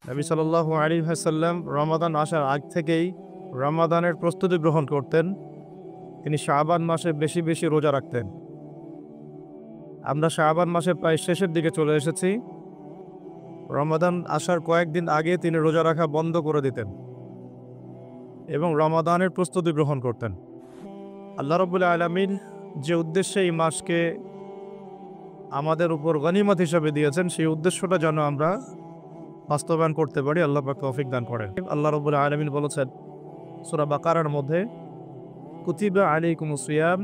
নবী সাল্লাল্লাহু আলাইহি ওয়াসাল্লাম রমাদান আসার আগ থেকেই রমাদানের প্রস্তুতি গ্রহণ করতেন। তিনি শাবান মাসে বেশি বেশি রোজা রাখতেন। আমরা শাবান মাসের প্রায় শেষের দিকে চলে এসেছি। রমাদান আসার কয়েকদিন আগে তিনি রোজা রাখা বন্ধ করে দিতেন এবং রমাদানের প্রস্তুতি গ্রহণ করতেন। আল্লাহ রাব্বুল আলামিন যে উদ্দেশ্যে এই মাসকে আমাদের উপর গনিমত হিসেবে দিয়েছেন, সেই উদ্দেশ্যটা যেন আমরা বাস্তবায়ন করতে পারি, আল্লাহ পাক তৌফিক দান করেন। আল্লাহ রাব্বুল আলামিন বলেছেন সূরা বাকারার মধ্যে, কুতিবা আলাইকুমুস সিয়াম,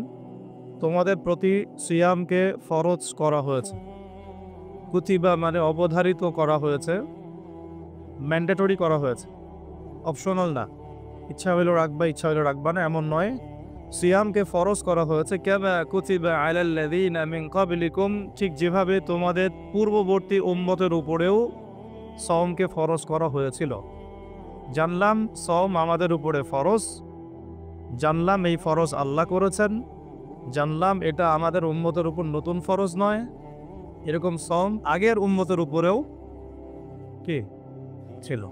তোমাদের প্রতি সিয়ামকে ফরজ করা হয়েছে। কুতিবা মানে অবধারিত করা হয়েছে, ম্যান্ডেটরি করা হয়েছে, অপশনাল না। ইচ্ছা হইলো রাখবা, ইচ্ছা হইলো রাখবা না, এমন নয়। সিয়ামকে ফরজ করা হয়েছে কামা কুতিবা আলাল্লাযীনা মিন ক্বাবলিকুম, ঠিক যেভাবে তোমাদের পূর্ববর্তী উম্মতের উপরেও সওমকে ফরজ করা হয়েছিল। জানলাম সওম আমাদের উপরে ফরজ, জানলাম এই ফরজ আল্লাহ করেছেন, জানলাম এটা আমাদের উম্মতের উপর নতুন ফরজ নয়। এরকম সওম আগের উম্মতের উপরেও কি ছিল।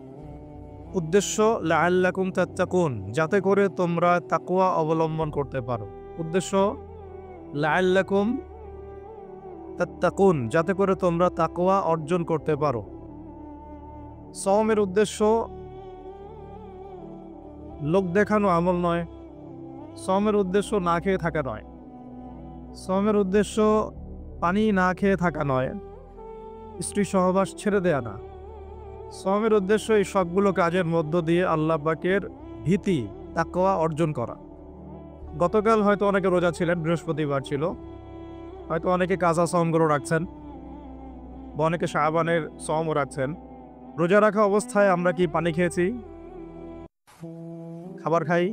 উদ্দেশ্য লাআল্লাকুম তাত্তাকুন, যাতে করে তোমরা তাকওয়া অবলম্বন করতে পারো। উদ্দেশ্য লাআল্লাকুম তাত্তাকুন, যাতে করে তোমরা তাকওয়া অর্জন করতে পারো। সওমের উদ্দেশ্য লোক দেখানো আমল নয়। সওমের উদ্দেশ্য না খেয়ে থাকা নয়। সওমের উদ্দেশ্য পানি না খেয়ে থাকা নয়। স্ত্রী সহবাস ছেড়ে দেয়া না। সওমের উদ্দেশ্য এই সবগুলো কাজের মধ্য দিয়ে আল্লাহ পাকের ভীতি, তাকওয়া অর্জন করা। গতকাল হয়তো অনেকে রোজা ছিলেন, বৃহস্পতিবার ছিল, হয়তো অনেকে কাজা সওমগুলো রাখছেন বা অনেকে শাবানের সওমও রাখছেন। রোজা রাখা অবস্থায় আমরা কি পানি খেয়েছি, খাবার খাই,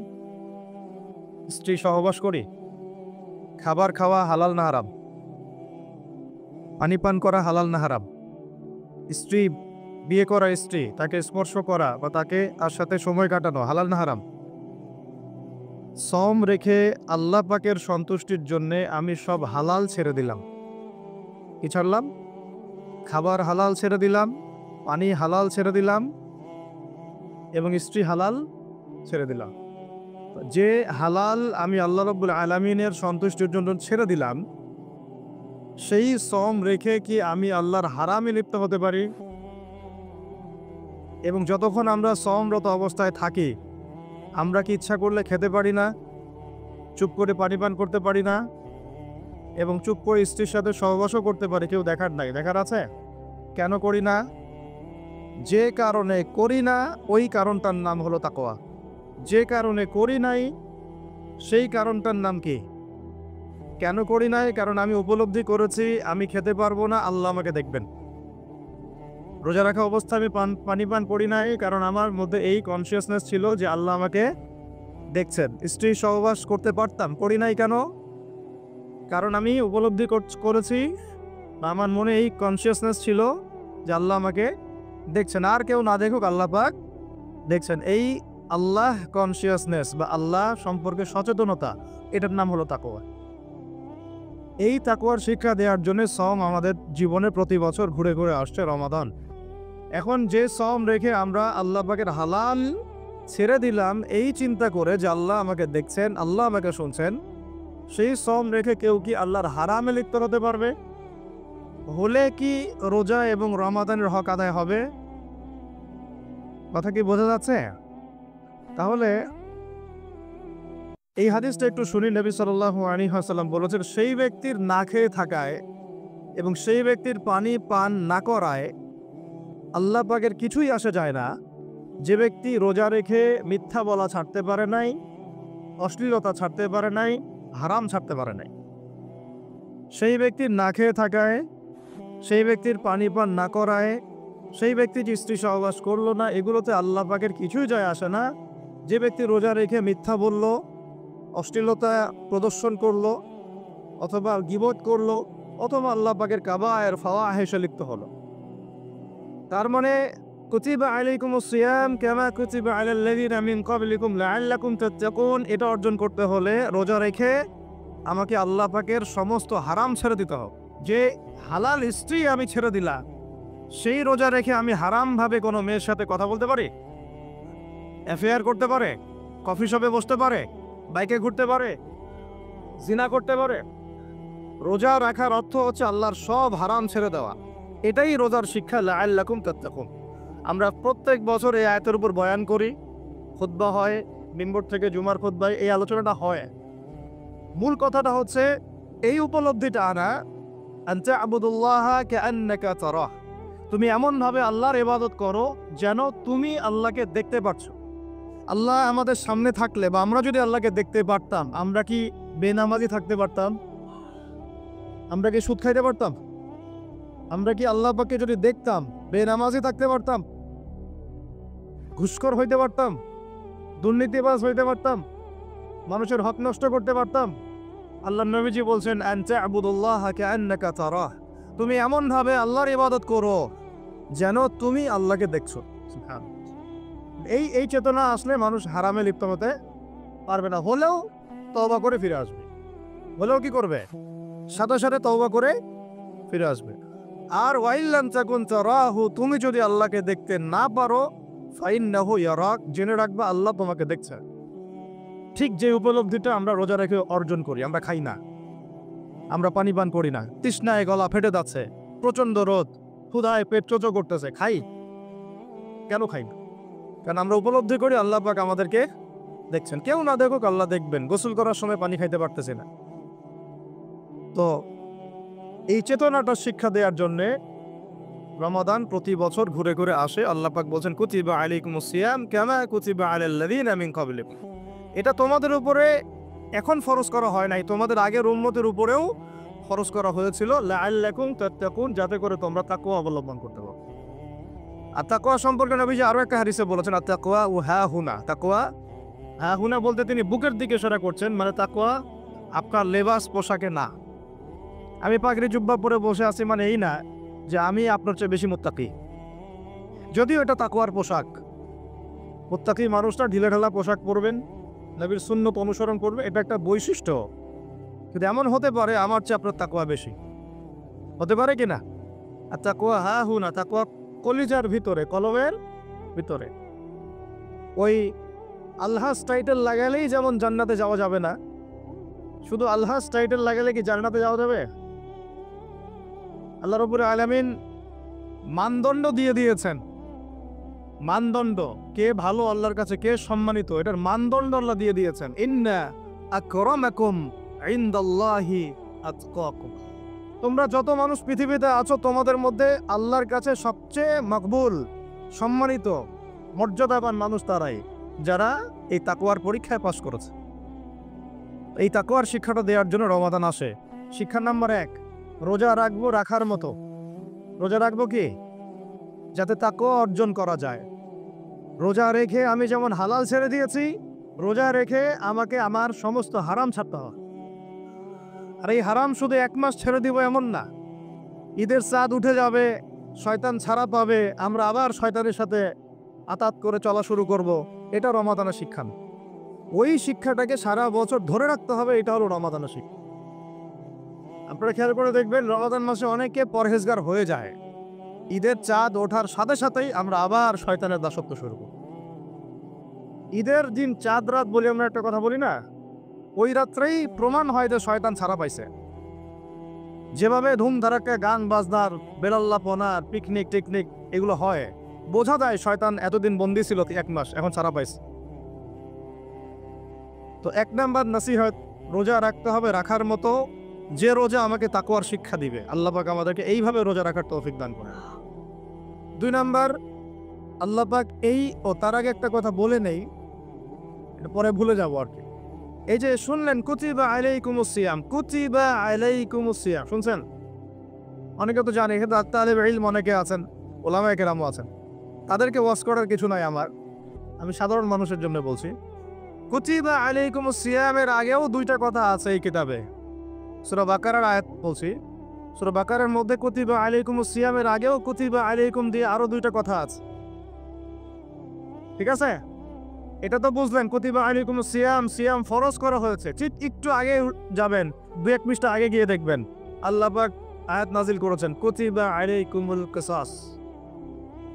স্ত্রী সহবাস করি? খাবার খাওয়া হালাল না হারাম? পানি পান করা হালাল না হারাম? স্ত্রী, বিয়ে করা স্ত্রী, তাকে স্পর্শ করা বা তাকে তার সাথে সময় কাটানো হালাল না হারাম? সওম রেখে আল্লাহ পাকের সন্তুষ্টির জন্যে আমি সব হালাল ছেড়ে দিলাম। কি ছাড়লাম? খাবার হালাল ছেড়ে দিলাম, পানি হালাল ছেড়ে দিলাম এবং স্ত্রী হালাল ছেড়ে দিলাম। যে হালাল আমি আল্লাহ রাব্বুল আলামিনের সন্তুষ্টির জন্য ছেড়ে দিলাম, সেই সওম রেখে কি আমি আল্লাহর হারামে লিপ্ত হতে পারি? এবং যতক্ষণ আমরা সওমরত অবস্থায় থাকি, আমরা কি ইচ্ছা করলে খেতে পারি না, চুপ করে পানি পান করতে পারি না, এবং চুপ করে স্ত্রীর সাথে সহবাসও করতে পারি? কেউ দেখার নাই? দেখার আছে? কেন করি না? যে কারণে করি না ওই কারণটার নাম হলো তাকওয়া। যে কারণে করি নাই সেই কারণটার নাম কি? কেন করি নাই? কারণ আমি উপলব্ধি করেছি আমি খেতে পারবো না, আল্লাহ আমাকে দেখবেন। রোজা রাখা অবস্থায় আমি পানি পান করি নাই কারণ আমার মধ্যে এই কনসিয়াসনেস ছিল যে আল্লাহ আমাকে দেখছেন। স্ত্রী সহবাস করতে পারতাম, করি নাই কেন? কারণ আমি উপলব্ধি করেছি বা আমার মনে এই কনসিয়াসনেস ছিল যে আল্লাহ আমাকে দেখছেন। আর কেউ না দেখুক, আল্লাহ পাক দেখছেন। এই আল্লাহ কনসিয়াসনেস বা আল্লাহ সম্পর্কে সচেতনতা, এটার নাম হলো তাকওয়া। এই তাকওয়ার শিক্ষা দেওয়ার জন্য সওম আমাদের জীবনে প্রতি বছর ঘুরে ঘুরে আসছে রমাদান। এখন যে সওম রেখে আমরা আল্লাহ পাকের হালাল ছেড়ে দিলাম এই চিন্তা করে যে আল্লাহ আমাকে দেখছেন, আল্লাহ আমাকে শুনছেন, সেই সওম রেখে কেউ কি আল্লাহর হারামে লিপ্ত হতে পারবে? হলে কি রোজা এবং রমাদানের হক আদায় হবে? কথা কি বোঝা যাচ্ছে? তাহলে এই হাদিসটা একটু শুনি। নবী সাল্লাল্লাহু আলাইহি ওয়াসাল্লাম বলেছেন, সেই ব্যক্তির না খেয়ে থাকায় এবং সেই ব্যক্তির পানি পান না করায় আল্লাহ পাকের কিছুই আসে যায় না। যে ব্যক্তি রোজা রেখে মিথ্যা বলা ছাড়তে পারে নাই, অশ্লীলতা ছাড়তে পারে নাই, হারাম ছাড়তে পারে নাই, সেই ব্যক্তির না খেয়ে থাকায়, সেই ব্যক্তির পানি পান না করায়, সেই ব্যক্তি যে স্ত্রী সহবাস করলো না, এগুলোতে আল্লাহ পাকের কিছুই যায় আসে না। যে ব্যক্তি রোজা রেখে মিথ্যা বলল, অশ্লীলতা প্রদর্শন করলো, অথবা গীবত করলো, অথবা আল্লাহ পাকের কাবায়ের ফাওয়াহিশে লিপ্ত হলো। তার মানে কুতিবা আলাইকুমুস সিয়াম কামা কুতিবা আলাল্লাযীনা মিন ক্বাবলিকুম লাআল্লাকুম তাত্তাকুন, এটা অর্জন করতে হলে রোজা রেখে আমাকে আল্লাহ পাকের সমস্ত হারাম ছেড়ে দিতে হবে। যে হালাল স্ত্রী আমি ছেড়ে দিলাম, সেই রোজা রেখে আমি হারামভাবে কোনো মেয়ের সাথে কথা বলতে পারি, অ্যাফেয়ার করতে পারে, কফি শপে বসতে পারে, বাইকে ঘুরতে পারে, জিনা করতে পারে? রোজা রাখার অর্থ হচ্ছে আল্লাহর সব হারাম ছেড়ে দেওয়া। এটাই রোজার শিক্ষা, লাআল্লাকুম তাত্তাকুন। আমরা প্রত্যেক বছর এই আয়াতের উপর বয়ান করি, খুতবা হয়, মিম্বর থেকে জুমার খুতবায় এই আলোচনাটা হয়। মূল কথাটা হচ্ছে এই উপলব্ধিটা আনা, আনতা আবুদুল্লাহ কাআন্নাকা তারাহ। তুমি এমনভাবে আল্লাহর ইবাদত করো যেন তুমি আল্লাহকে দেখতে পাচ্ছ। আল্লাহ আমাদের সামনে থাকলে বা আমরা যদি আল্লাহকে দেখতে পারতাম, আমরা কি বেনামাজি থাকতে পারতাম? আমরা কি সুদ খাইতে পারতাম? আমরা কি আল্লাহ পাককে যদি দেখতাম বেনামাজি থাকতে পারতাম? ঘুষখোর হইতে পারতাম? দুর্নীতিবাজ হইতে পারতাম? মানুষের হক নষ্ট করতে পারতাম? আল্লাহর নবীজি বলছেন, আনতা আবুদুল্লাহ কাআন্নাকা তারাহ। তুমি এমনভাবে আল্লাহর ইবাদত করো যেন তুমি আল্লাহকে দেখছো। সুবহানাল্লাহ। এই চেতনা আসলে মানুষ হারামে লিপ্ত হতে পারবে না। হলেও তওবা করে ফিরে আসবে। হলেও কি করবে? সাথে সাথে তওবা করে ফিরে আসবে। আর ওয়াইল্লাম তাকুন তারাহু, তুমি যদি আল্লাহকে দেখতে না পারো, ফাইন্নাহু ইয়ারাক, জেনে রাখবা আল্লাহ তোমাকে দেখছে। ঠিক যে উপলব্ধিটা আমরা রোজা রেখে অর্জন করি। আমরা খাই না, আমরা পানি পান করি না, তৃষ্ণায় গলা ফেটে যাচ্ছে, প্রচন্ড রোদ, ক্ষুধায় পেট চোচো করতেছে, খাই কেন? খাই না কারণ আমরা উপলব্ধি করি আল্লাহ পাক আমাদেরকে দেখছেন। কেউ না দেখুক আল্লাহ দেখবেন। গোসল করার সময় পানি খাইতে পারতেছি না। তো এই চেতনাটা শিক্ষা দেওয়ার জন্যে রমাদান প্রতি বছর ঘুরে ঘুরে আসে। আল্লাহ পাক বলছেন, কুতিবা আলাইকুমুস সিয়াম কামা কুতিবা আলাল্লাযীনা মিন ক্বাবলিকুম। এটা তোমাদের উপরে এখন ফরজ করা হয় নাই, তোমাদের আগের উম্মতের উপরেও ফরজ করা হয়েছিল, লাআল্লাকুম তাত্তাকুন, যাতে করে তোমরা তাকওয়া অবলম্বন করতে পারো। আর তাকওয়া সম্পর্কে নবীজি আরো একটা হাদিসে বলেছেন, আত-তাকওয়া হা হুনা। তাকওয়া হা হুনা বলতে তিনি বুকের দিকে ইশারা করছেন, মানে তাকওয়া আপনার লেবাস পোশাকে না। আমি পাগড়ি জুব্বা পরে বসে আছি মানে এই না যে আমি আপনার চেয়ে বেশি মুত্তাকি। যদিও এটা তাকওয়ার পোশাক। মুত্তাকি মানুষটা ঢিলেঢালা পোশাক পরবেন, নবীর সুন্নত অনুসরণ করবে, এটা একটা বৈশিষ্ট্য। কিন্তু এমন হতে পারে আমার চেয়ে আপনার তাকওয়া বেশি, হতে পারে কিনা? আর তাকওয়া হা হুনা, তাকওয়া কলিজার ভিতরে, কলবের ভিতরে। ওই আল্লাহস টাইটেল লাগালেই যেমন জান্নাতে যাওয়া যাবে না, শুধু আল্লাহস টাইটেল লাগালে কি জান্নাতে যাওয়া যাবে? আল্লাহ রাব্বুল আলামিন মানদণ্ড দিয়ে দিয়েছেন। মানদণ্ড, কে ভালো আল্লাহর কাছে, কে সম্মানিত, এটার মানদণ্ড আল্লাহ দিয়ে দিয়েছেন। ইন্না আকরামাকুম ইনদাল্লাহি আতকাকুম। তোমরা যত মানুষ পৃথিবীতে আছো, তোমাদের মধ্যে আল্লাহর কাছে সবচেয়ে মকবুল, সম্মানিত, মর্যাদাবান মানুষ তারাই যারা এই তাকওয়ার পরীক্ষায় পাশ করেছে। এই তাকওয়ার শিক্ষাটা দেওয়ার জন্য রমাদান আসে। শিক্ষা নাম্বার 1, রোজা রাখবো রাখার মতো। রোজা রাখবো কি? যাতে তাকওয়া অর্জন করা যায়। রোজা রেখে আমি যেমন হালাল ছেড়ে দিয়েছি, রোজা রেখে আমাকে আমার সমস্ত হারাম ছাড়তে হয়। আর এই হারাম শুধু 1 মাস ছেড়ে দিব এমন না। ঈদের চাঁদ উঠে যাবে, শয়তান ছাড়া পাবে, আমরা আবার শয়তানের সাথে আতাত করে চলা শুরু করব। এটা রমাদানের শিক্ষা না। ওই শিক্ষাটাকে সারা বছর ধরে রাখতে হবে, এটা হলো রমাদানের শিক্ষা। আপনারা খেয়াল করে দেখবেন, রমাদান মাসে অনেকে পরহেজগার হয়ে যায়। ঈদের চাঁদ ওঠার সাথে সাথেই আমরা আবার শয়তানের দাসত্ব শুরু করি। ঈদের দিন চাঁদ রাত বলে আমরা একটা কথা বলি না, ওই রাত্রেই প্রমাণ হয় যে শয়তান ছাড়া পাইছে। যেভাবে ধুমধারাক্কা গান বাজনার, বেলাল্লাপনার, পিকনিক টিকনিক এগুলো হয়, বোঝা যায় শয়তান এতদিন বন্দী ছিল 1 মাস, এখন ছাড়া পাইছে। তো 1 নাম্বার নসিহত, রোজা রাখতে হবে রাখার মতো, যে রোজা আমাকে তাকওয়ার শিক্ষা দিবে। আল্লাহ পাক আমাদেরকে এইভাবে রোজা রাখার তৌফিক দান করেন। 2 নাম্বার, আল্লাহ পাক তার আগে একটা কথা বলে নেই, এটা পরে ভুলে যাবো আর কি। এই যে শুনলেন কুতিবা আলাইকুমুস সিয়াম, কুতিবা আলাইকুমুস সিয়াম, শুনছেন? অনেকে তো জানে, এখানে তালেবে ইলম অনেকে আছেন, ওলামায়ে কেরামও আছেন, তাদেরকে ওয়াজ করার কিছু নাই আমার, আমি সাধারণ মানুষের জন্য বলছি। কুতিবা আলাইকুমুস সিয়ামের আগেও 2টা কথা আছে এই কিতাবে। সূরা বাকারার আয়াত বলছি, সূরা বাকারার মধ্যে কুতিবা আলাইকুমুস সিয়ামের আগেও কুতিবা আলাইকুম দিয়ে আরো 2টা কথা আছে। ঠিক আছে? এটা তো বুঝলেন, কুতিবা আলাইকুমুস সিয়াম, সিয়াম ফরজ করা হয়েছে। ঠিক একটু আগে যাবেন, 2-1 পৃষ্ঠা আগে গিয়ে দেখবেন আল্লাহ পাক আয়াত নাজিল করেছেন, কুতিবা আলাইকুমুল কিসাস।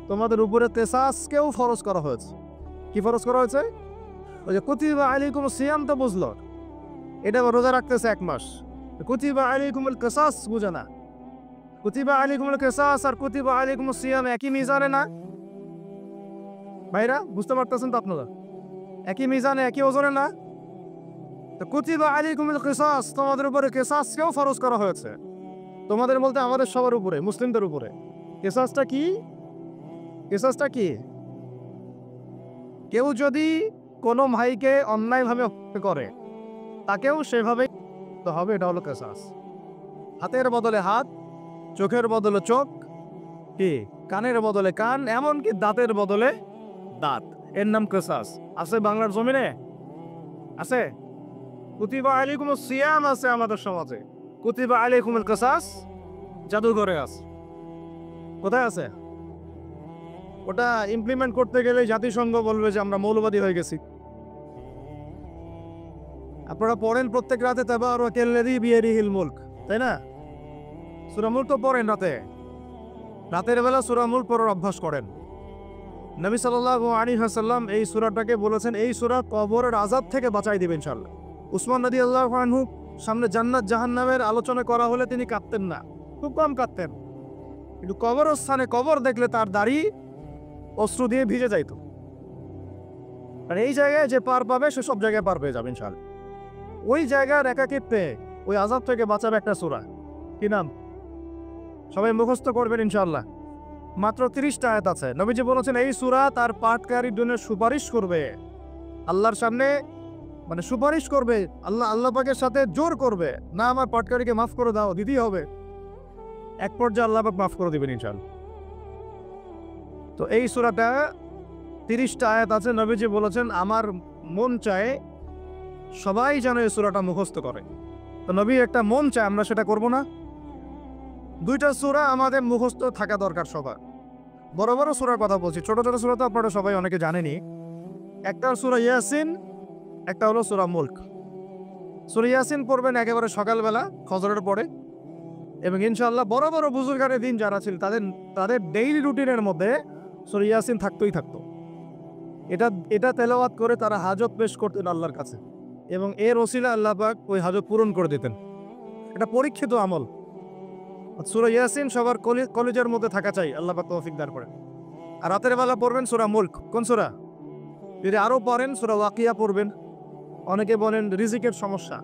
তোমাদের উপরে কিসাসকেও ফরজ করা হয়েছে। কি ফরজ করা হয়েছে? ওই যে কুতিবা আলাইকুম সিয়াম তো বুঝলো, এটা রোজা রাখতেছে 1 মাস। কুতিবা আলাইকুমুল কিসাস বুঝে না। কুতিবা আলাইকুমুল কিসাস আর কুতিবা আলাইকুম সিয়াম একই মিজানে না ভাইরা? বুঝতে পারতেছেন তো আপনারা? একই মিজানে একই ওজনে না? তো কুতিবা আলাইকুমুল কিসাস, তোমাদের উপরে কিসাসকেও ফরজ করা হয়েছে। তোমাদের বলতে আমাদের সবার উপরে, মুসলিমদের উপরে। কিসাসটা কি? কিসাসটা কি? কেউ যদি কোনো ভাইকে অন্যায়ভাবে হত্যা করে, তাকেও সেভাবেই তো হবে, এটা হলো কিসাস। হাতের বদলে হাত, চোখের বদলে চোখ, কি কানের বদলে কান, এমনকি দাঁতের বদলে দাঁত, এর নাম কিসাস। আছে বাংলার জমিনে? আছে? কুতিবা আলাইকুমুস সিয়াম আছে আমাদের সমাজে, কুতিবা আলাইকুমুল কিসাস জাদুঘরে আছে। কোথায় আছে? ওটা ইমপ্লিমেন্ট করতে গেলে জাতিসংঘ বলবে যে আমরা মৌলবাদী হয়ে গেছি। আপনারা পড়েন প্রত্যেক রাতে তাবারাকাল্লাযী বিয়াদিহিল মুলক, তাই না? সূরা মুলক তো পড়েন রাতে, রাতের বেলা সূরা মুলক পড়ার অভ্যাস করেন। নবী সাল্লাল্লাহু আলাইহি ওয়াসাল্লাম এই সূরাটাকে বলেছেন এই সূরা কবরের আযাব থেকে বাঁচাই দিবে ইনশাআল্লাহ। উসমান রাদিয়াল্লাহু আনহু সামনে জান্নাত জাহান্নামের আলোচনা করা হলে তিনি কাঁদতেন না, খুব কম কাঁদতেন, কিন্তু কবরস্থানে কবর দেখলে তার দাড়ি অশ্রু দিয়ে ভিজে যাইত। আর এই জায়গায় যে পার পাবে সে সব জায়গায় পার পেয়ে যাবে ইনশাআল্লাহ। ওই জায়গার একাকিত্বে ওই আযাব থেকে বাঁচাবে একটা সূরা। কি নাম? সবাই মুখস্থ করবেন ইনশাআল্লাহ। মাত্র 30টা আয়াত আছে। নবীজি বলেছেন এই সূরা তার পাঠকারীর জন্য সুপারিশ করবে আল্লাহর সামনে, মানে সুপারিশ করবে আল্লাহ পাকের সাথে জোর করবে, না আমার পাঠকারীকে মাফ করে দাও, দিতেই হবে। এক পর্যায়ে আল্লাহ পাক মাফ করে দিবেন ইনশাআল্লাহ। তো এই সূরাটা 30টা আয়াত আছে। নবীজি বলেছেন আমার মন চায় সবাই যেন এই সূরাটা মুখস্থ করে। তো নবী একটা মন চায়, আমরা সেটা করব না? 2টা সূরা আমাদের মুখস্থ থাকা দরকার সবার। বড় বড় সূরার কথা বলছি, ছোট ছোট সূরা তো আপনারা সবাই অনেকে জানেনই। একটা সূরা ইয়াসিন, একটা হলো সূরা মুলক। সূরা ইয়াসিন পড়বেন একেবারে সকালবেলা ফজরের পরে, এবং ইনশাআল্লাহ বড় বড় বুজুর্গানের দিন যারা ছিল তাদের ডেইলি রুটিনের মধ্যে সূরা ইয়াসিন থাকতোই থাকতো। এটা তেলাওয়াত করে তারা হাজত পেশ করতেন আল্লাহর কাছে, এবং এর ওসিলা আল্লাহ পাক ওই হাজত পূরণ করে দিতেন। এটা পরীক্ষিত আমল। সূরা ইয়াসিন সবার কলেজের মধ্যে থাকা চাই, আল্লাহ পাক তৌফিক দান করেন। আর রাতের বেলা পড়বেন সূরা মুলক। কোন সূরা? যদি আরও পড়েন সূরা ওয়াকিয়া পড়বেন। অনেকে বলেন রিজিকের সমস্যা,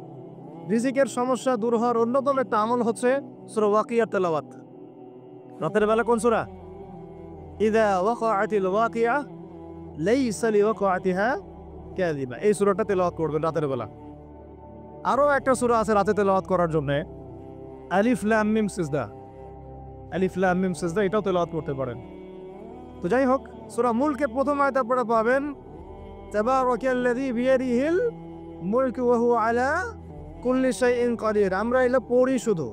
রিজিকের সমস্যা দূর হওয়ার অন্যতম একটা আমল হচ্ছে সূরা ওয়াকিয়া তেলাওয়াত। রাতের বেলা কোন সূরা? ইযা ওয়াকাআতিল ওয়াকিয়া লাইসা লিওয়াকাআতিহা কাযিবা, এই সূরাটা তেলাওয়াত করবেন রাতের বেলা। আরও একটা সূরা আছে রাতে তেলাওয়াত করার জন্য, আলিফ লাম মিম সিজদা। আলিফ লাম মিম সিজদা, এটাও তেলাওয়াত করতে পারেন। তো যাই হোক, সূরা মুলকের প্রথম আয়াত আপনারা পাবেন তাবারাকাল্লাযী বিয়াদিহিল মুলকু ওয়া হুয়া আলা কুল্লি শাইইন কাদির। আমরা এগুলো পড়ি, শুধু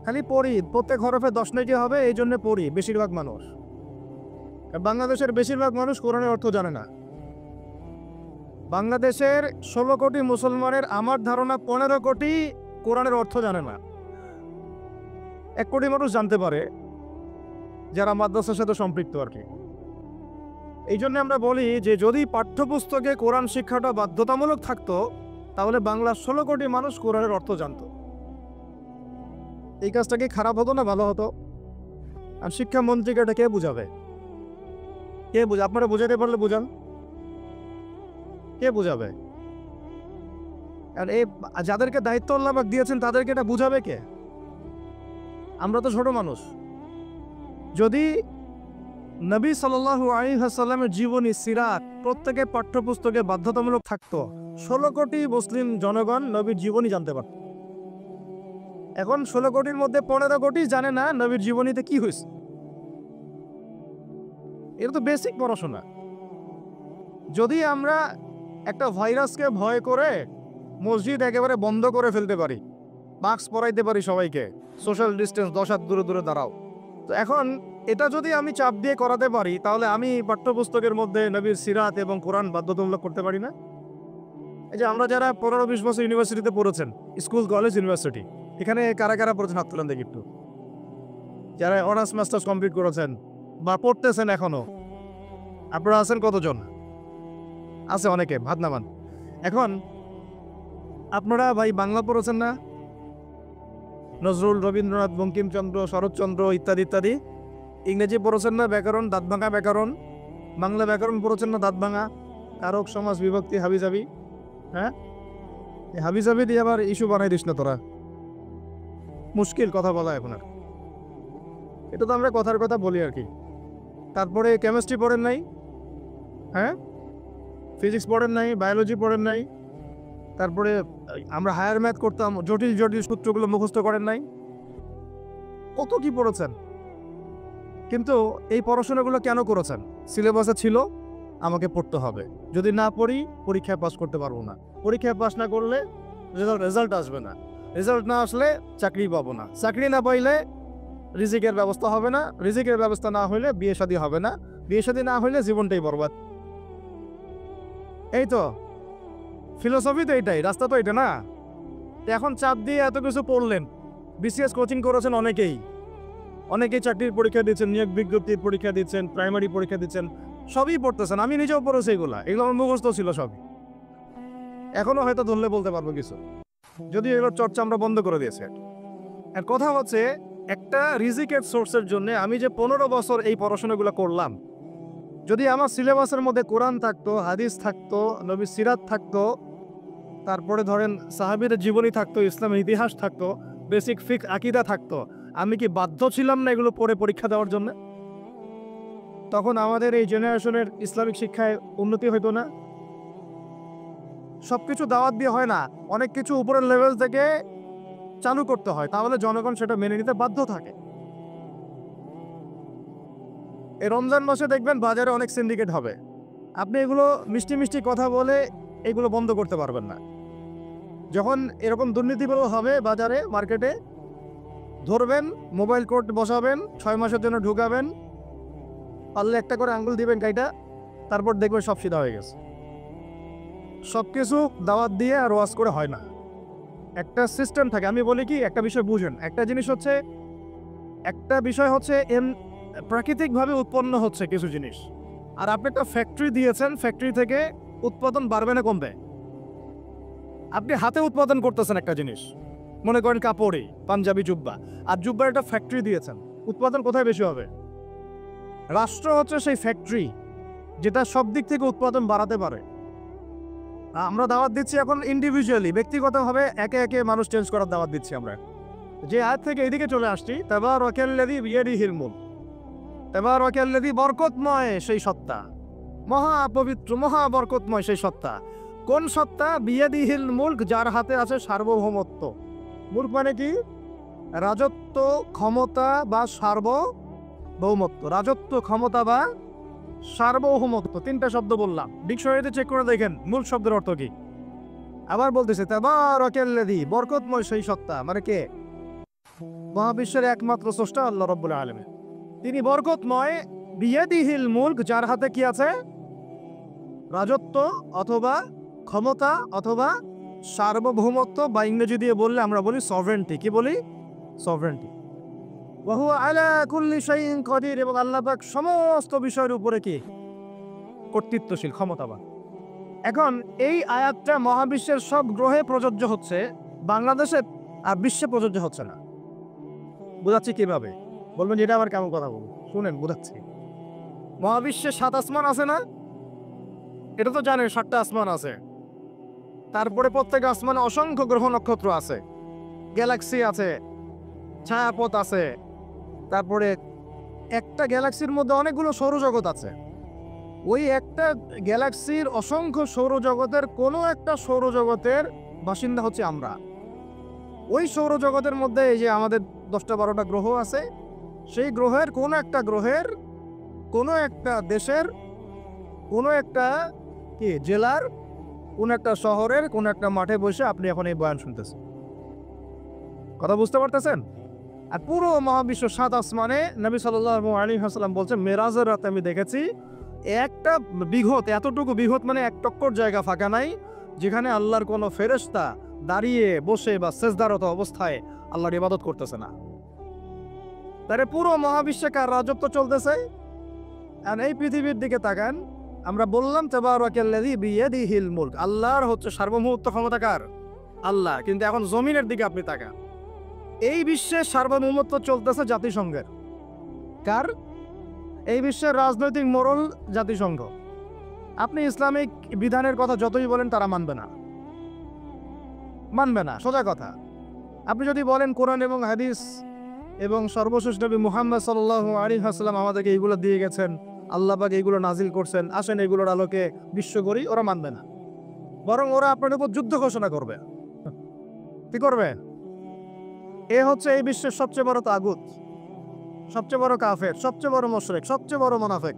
খালি পড়ি, প্রত্যেক হরফে 10 নেকি হবে, এই জন্য পড়ি বেশিরভাগ মানুষ। বাংলাদেশের বেশিরভাগ মানুষ কোরআনের অর্থ জানে না। বাংলাদেশের 16 কোটি মুসলমানের আমার ধারণা 15 কোটি কোরআনের অর্থ জানে না। 1 কোটি মানুষ জানতে পারে যারা মাদ্রাসার সাথে সম্পৃক্ত আর কি। এই জন্য আমরা বলি যে যদি পাঠ্যপুস্তকে কোরআন শিক্ষাটা বাধ্যতামূলক থাকতো তাহলে বাংলার 16 কোটি মানুষ কোরআনের অর্থ জানতো। এই কাজটা কি খারাপ হতো না ভালো হতো? আর শিক্ষামন্ত্রীকে এটা কে বুঝাবে? কে বুঝাবে? আপনারা বুঝাতে পারলে বুঝান, কে বুঝাবে? আর এই যাদেরকে দায়িত্ব আল্লাহ পাক দিয়েছেন তাদেরকে এটা বুঝাবে কে? আমরা তো ছোট মানুষ। যদি নবী সাল্লাল্লাহু আলাইহি ওয়াসাল্লামের জীবনী সিরাত প্রত্যেকের পাঠ্যপুস্তকে বাধ্যতামূলক থাকতো, 16 কোটি মুসলিম জনগণ নবীর জীবনী জানতে পারত। এখন 16 কোটির মধ্যে 15 কোটি জানে না নবীর জীবনীতে কি হয়েছে। এটা তো বেসিক পড়াশোনা। যদি আমরা একটা ভাইরাসকে ভয় করে মসজিদ একেবারে বন্ধ করে ফেলতে পারি, মাস্ক পরাইতে পারি সবাইকে, সোশ্যাল ডিস্টেন্স 10 হাত দূরে দূরে দাঁড়াও, তো এখন এটা যদি আমি চাপ দিয়ে করাতে পারি তাহলে আমি পাঠ্যপুস্তকের মধ্যে নবীর সিরাত এবং কোরআন বাধ্যতামূলক করতে পারি না? এই যে আমরা যারা 15-20 বছর ইউনিভার্সিটিতে পড়েছেন, স্কুল কলেজ ইউনিভার্সিটি, এখানে কারা কারা পড়েছেন হাত তুলেন দেখি একটু। যারা অনার্স মাস্টার্স কমপ্লিট করেছেন, বা পড়তেছেন এখনো? আপনারা আছেন কতজন? আছে অনেকে, ভাত নামান। এখন আপনারা ভাই বাংলা পড়েছেন না? নজরুল, রবীন্দ্রনাথ, বঙ্কিমচন্দ্র, শরৎচন্দ্র ইত্যাদি ইত্যাদি। ইংরেজি পড়েছেন না? ব্যাকরণ, দাঁতভাঙা ব্যাকরণ। বাংলা ব্যাকরণ পড়েছেন না? দাঁতভাঙা, কারক, সমাস, বিভক্তি, হাবিজাবি। হ্যাঁ, এই হাবিজাবি দিয়ে আবার ইস্যু বানাই দিস না তোরা। মুশকিল কথা বলা এখন আর। এটা তো আমরা কথার কথা বলি আর কি। তারপরে কেমিস্ট্রি পড়েন নাই? হ্যাঁ, ফিজিক্স পড়েন নাই? বায়োলজি পড়েন নাই? তারপরে আমরা হায়ার ম্যাথ করতাম, জটিল জটিল সূত্রগুলো মুখস্থ করেন নাই? কত কি পড়েছেন। কিন্তু এই পড়াশোনাগুলো কেন করেছেন? সিলেবাসে ছিল আমাকে পড়তে হবে, যদি না পড়ি পরীক্ষায় পাস করতে পারবো না, পরীক্ষায় পাস না করলে রেজাল্ট আসবে না, রেজাল্ট না আসলে চাকরি পাবো না, চাকরি না পাইলে রিজিকের ব্যবস্থা হবে না, রিজিকের ব্যবস্থা না হলে বিয়ে শাদী হবে না, বিয়ে শাদী না হলে জীবনটাই বরবাদ। এই তো ফিলোসফি, তো এইটাই, রাস্তা তো এটা না। এখন চাপ দিয়ে এত কিছু পড়লেন, বিসিএস কোচিং করেছেন অনেকেই, অনেকেই চাকরির পরীক্ষা দিচ্ছেন, নিয়োগ বিজ্ঞপ্তির পরীক্ষা দিচ্ছেন, প্রাইমারি পরীক্ষা দিচ্ছেন, সবই পড়তেছেন। আমি নিজেও পড়েছি এগুলো আমার মুখস্থ ছিল সবই, এখনো হয়তো ধরলে বলতে পারবো কিছু, যদিও এগুলোর চর্চা আমরা বন্ধ করে দিয়েছি। আর কথা হচ্ছে, একটা রিজিকের সোর্সের জন্য আমি যে 15 বছর এই পড়াশোনাগুলো করলাম, যদি আমার সিলেবাসের মধ্যে কোরআন থাকতো, হাদিস থাকতো, নবী সিরাত থাকতো, তারপরে ধরেন সাহাবীর জীবনী থাকতো, ইসলামের ইতিহাস থাকতো, বেসিক ফিক আকীদা থাকতো, আমি কি বাধ্য ছিলাম না এগুলো পড়ে পরীক্ষা দেওয়ার জন্য? তখন আমাদের এই জেনারেশনের ইসলামিক শিক্ষায় উন্নতি হইতো না। সবকিছু দাওয়াত দিয়ে হয় না, অনেক কিছু উপরের লেভেল থেকে চালু করতে হয়, তাহলে জনগণ সেটা মেনে নিতে বাধ্য থাকে। এই রমজান মাসে দেখবেন বাজারে অনেক সিন্ডিকেট হবে, আপনি এগুলো মিষ্টি মিষ্টি কথা বলে এগুলো বন্ধ করতে পারবেন না। যখন এরকম দুর্নীতিগুলো হবে বাজারে, মার্কেটে, ধরবেন, মোবাইল কোর্ট বসাবেন, 6 মাসের জন্য ঢুকাবেন, পারলে একটা করে আঙ্গুল দিবেন গাইটা, তারপর দেখবেন সব সিধা হয়ে গেছে। সব কিছু দাওয়াত দিয়ে আর ওয়াজ করে হয় না, একটা সিস্টেম থাকে। আমি বলি কি, একটা বিষয় বুঝেন, একটা বিষয় হচ্ছে প্রাকৃতিকভাবে উৎপন্ন হচ্ছে কিছু জিনিস, আর আপনি একটা ফ্যাক্টরি দিয়েছেন, ফ্যাক্টরি থেকে উৎপাদন বাড়বে না কমবে? আপনি হাতে উৎপাদন করতেছেন একটা জিনিস, মনে করেন কাপড়ে পাঞ্জাবি জুব্বা, আর জুব্বার একটা ফ্যাক্টরি দিয়েছেন, উৎপাদন কোথায় বেশি হবে? রাষ্ট্র হচ্ছে সেই ফ্যাক্টরি যেটা সব দিক থেকে উৎপাদন বাড়াতে পারে। আমরা দাওয়াত দিচ্ছি এখন ইন্ডিভিজুয়ালি, ব্যক্তিগতভাবে একে একে মানুষ চেঞ্জ করার দাওয়াত দিচ্ছি আমরা। যে আয়াত থেকে এদিকে চলে আসছি, তাবারাকাল্লাযী বিয়াদিহিল মুলক, তাবারাকাল্লাযী বরকতময় সেই সত্তা, মহা পবিত্র মহা বরকতময় সেই সত্তা। কোন সত্তা? বিয়াদিহিল মুলক, যার হাতে আছে সার্বভৌমত্ব। মুলক মানে কি? রাজত্ব, ক্ষমতা বা সার্বভৌমত্ব। রাজত্ব, ক্ষমতা বা সার্বভৌমত্ব, 3টা শব্দ বললাম, ডিকশনারিতে চেক করে দেখেন মূল শব্দের অর্থ কি। আবার বলতেছে তাবারাকাল্লাযী, বরকতময় সেই সত্তা, মানে কে? মহাবিশ্বের একমাত্র স্রষ্টা আল্লাহ রাব্বুল আলামিন, তিনি বরকতময়। বিয়াদিহিল মুলক, যার হাতে কি আছে? রাজত্ব অথবা ক্ষমতা অথবা সার্বভৌমত্ব, বা ইংরেজি দিয়ে বললে আমরা বলি সভরেন্টি। কি বলি? সভরেন্টি। ওয়া হুয়া আলা কুল্লি শাইইন কাদির, এবং আল্লাহ পাক সমস্ত বিষয়ের উপরে কি? কর্তৃত্বশীল, ক্ষমতাবান। এখন এই আয়াতটা মহাবিশ্বের সব গ্রহে প্রযোজ্য হচ্ছে, বাংলাদেশে আর বিশ্বে প্রযোজ্য হচ্ছে না। বুঝাচ্ছি কিভাবে? বলবেন এটা আবার কেমন কথা বলবো, শুনেন বুঝাচ্ছি। মহাবিশ্বে 7 আসমান আছে না? এটা তো জানেন, 7টা আসমান আছে। তারপরে প্রত্যেক আসমানে অসংখ্য গ্রহ নক্ষত্র আছে, গ্যালাক্সি আছে, ছায়াপথ আছে, তারপরে একটা গ্যালাক্সির মধ্যে অনেকগুলো সৌরজগৎ আছে। ওই একটা গ্যালাক্সির অসংখ্য সৌরজগতের কোনো একটা সৌরজগতের বাসিন্দা হচ্ছে আমরা। ওই সৌরজগতের মধ্যে এই যে আমাদের 10টা 12টা গ্রহ আছে, সেই গ্রহের কোনো একটা দেশের, কোনো একটা কি জেলার, কোন একটা শহরের কোন একটা মাঠে বসে আপনি এখন এই বয়ান শুনতেছেন। কথা বুঝতে পারতেছেন? আর পুরো মহাবিশ্ব 7 আসমানে নবী সাল্লাল্লাহু আলাইহি ওয়াসাল্লাম বলছেন, মেরাজের রাতে আমি দেখেছি একটা বিঘত, এতটুকু বিঘত মানে 1 টক্কর জায়গা ফাঁকা নাই যেখানে আল্লাহর কোনো ফেরেশতা দাঁড়িয়ে বসে বা সেজদারত অবস্থায় আল্লাহর ইবাদত করতেছে না। তারে পুরো মহাবিশ্বে কার রাজত্ব চলতেছে? আর এই পৃথিবীর দিকে তাকান, আমরা বললাম তাবারাকাল্লাযী বিয়াদিহিল মুলক, আল্লাহর হচ্ছে সার্বভৌমত্ব ক্ষমতা কার? আল্লাহ। কিন্তু এখন জমিনের দিকে আপনি তাকান, এই বিশ্বের সার্বভৌমত্ব চলতেছে জাতিসংঘের। কার? এই বিশ্বের রাজনৈতিক মোড়ল জাতিসংঘ। আপনি ইসলামিক বিধানের কথা যতই বলেন তারা মানবে না, মানবে না, সোজা কথা। আপনি যদি বলেন কোরআন এবং হাদিস এবং সর্বশেষ নবী মুহাম্মদ সাল্লাল্লাহু আলাইহি ওয়াসাল্লাম আমাদেরকে এইগুলো দিয়ে গেছেন, আল্লাহ পাক এইগুলো নাজিল করছেন, আসেন এগুলোর আলোকে বিশ্ব করি, ওরা মানবে না। বরং ওরা আপনার উপর যুদ্ধ ঘোষণা করবে। কি করবে? এ হচ্ছে এই বিশ্বের সবচেয়ে বড় তাগুত, সবচেয়ে বড় কাফের, সবচেয়ে বড় মুশরিক, সবচেয়ে বড় মুনাফিক।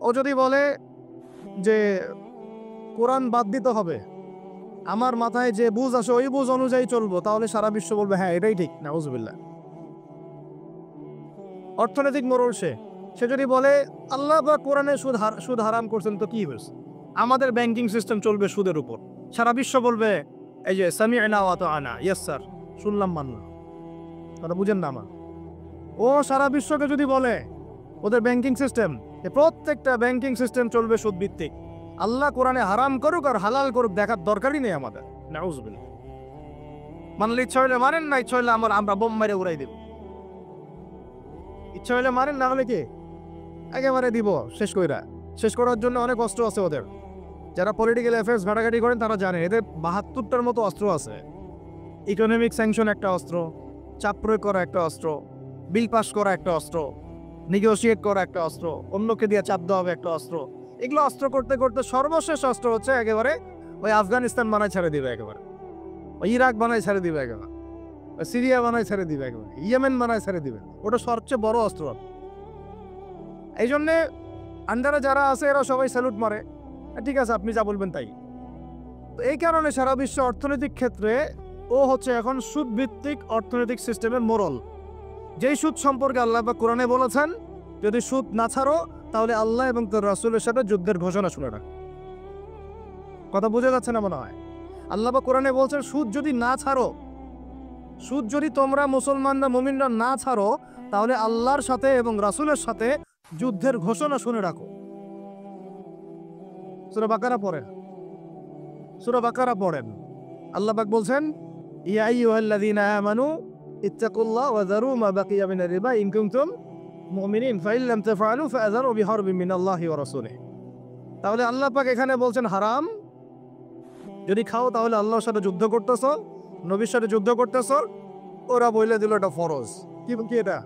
ও যদি বলে যে কোরআন বাদ দিতে হবে, আমার মাথায় যে বুঝ আসে ওই বুঝ অনুযায়ী চলবো, তাহলে সারা বিশ্ব বলবে হ্যাঁ এটাই ঠিক। নাউজুবিল্লাহ। অর্থনৈতিক মোড়ল সে যদি বলে আল্লাহ বা কোরআনে সুদ হারাম করছেন, তো কি হয়েছে? আমাদের ব্যাংকিং সিস্টেম চলবে সুদের উপর, সারা বিশ্ব বলবে এই যে সামি'না ওয়া আতা'না, ইয়েস স্যার, শুনলাম মানলাম। কথা বুঝেন না আমার? ও সারা বিশ্বকে যদি বলে ওদের ব্যাংকিং সিস্টেম, প্রত্যেকটা ব্যাংকিং সিস্টেম চলবে সুদ ভিত্তিক, আল্লাহ কোরআনে হারাম করুক আর হালাল করুক দেখার দরকারই নেই আমাদের। নাউজুবিল্লাহ। মানলে ইচ্ছা হইলে মানেন, না ইচ্ছা হইলে আমরা বোম মেরে উড়াই দেব। ইচ্ছা হইলে মানেন, না হলে কি একেবারে দিব শেষ করার জন্য অনেক অস্ত্র আছে ওদের। যারা পলিটিক্যাল অ্যাফেয়ার্স ঘাটাঘাটি করেন তারা জানে এদের ৭২টার মতো অস্ত্র আছে। ইকোনমিক স্যাংশন একটা অস্ত্র, চাপ প্রয়োগ করা একটা অস্ত্র, বিল পাস করা একটা অস্ত্র, নেগোশিয়েট করা একটা অস্ত্র, অন্যকে দিয়ে চাপ দেওয়া হবে একটা অস্ত্র। এগুলো অস্ত্র করতে করতে সর্বশেষ অস্ত্র হচ্ছে একেবারে ওই আফগানিস্তান বানায় ছেড়ে দিবে, একেবারে ওই ইরাক বানায় ছেড়ে দিবে, একেবারে ওই সিরিয়া বানায় ছেড়ে দিবে, একেবারে ইয়েমেন বানায় ছেড়ে দিবে। ওটা সবচেয়ে বড় অস্ত্র। এই জন্যে আন্ডারে যারা আছে এরা সবাই স্যালুট মারে, ঠিক আছে আপনি যা বলবেন তাই। তো এই কারণে সারা বিশ্ব অর্থনৈতিক ক্ষেত্রে ও হচ্ছে এখন সুদ ভিত্তিক অর্থনৈতিক সিস্টেমের মোড়ল। যেই সুদ সম্পর্কে আল্লাহ বা কোরআনে বলেছেন যদি সুদ না ছাড়ো তাহলে আল্লাহ এবং তার রাসূলের সাথে যুদ্ধের ঘোষণা শুনে রাখ। কথা বুঝে যাচ্ছে না মনে হয়? আল্লাহ বা কোরআনে বলছেন সুদ যদি না ছাড়ো, সুদ যদি তোমরা মুসলমানরা মুমিনরা না ছাড়ো, তাহলে আল্লাহর সাথে এবং রাসূলের সাথে যুদ্ধের ঘোষণা শুনে রাখো। সূরা বাকারা পড়েন। আল্লাহ পাক বলছেন ইয়া আইয়ুহাল্লাযীনা আমানু ইত্তাকুল্লাহ ওয়া যারু মা বাকিয়া মিনার রিবা ইন কুনতুম মুমিনিন ফাইন লাম তাফআলু ফাআযানু বিহারবিন মিনাল্লাহি ওয়া রাসূলিহি। তাহলে আল্লাহ পাক এখানে বলছেন হারাম, যদি খাও তাহলে আল্লাহর সাথে যুদ্ধ করতেছ, নবীর সাথে যুদ্ধ করতেছ। ওরা বলে দিল এটা ফরজ। কি এটা?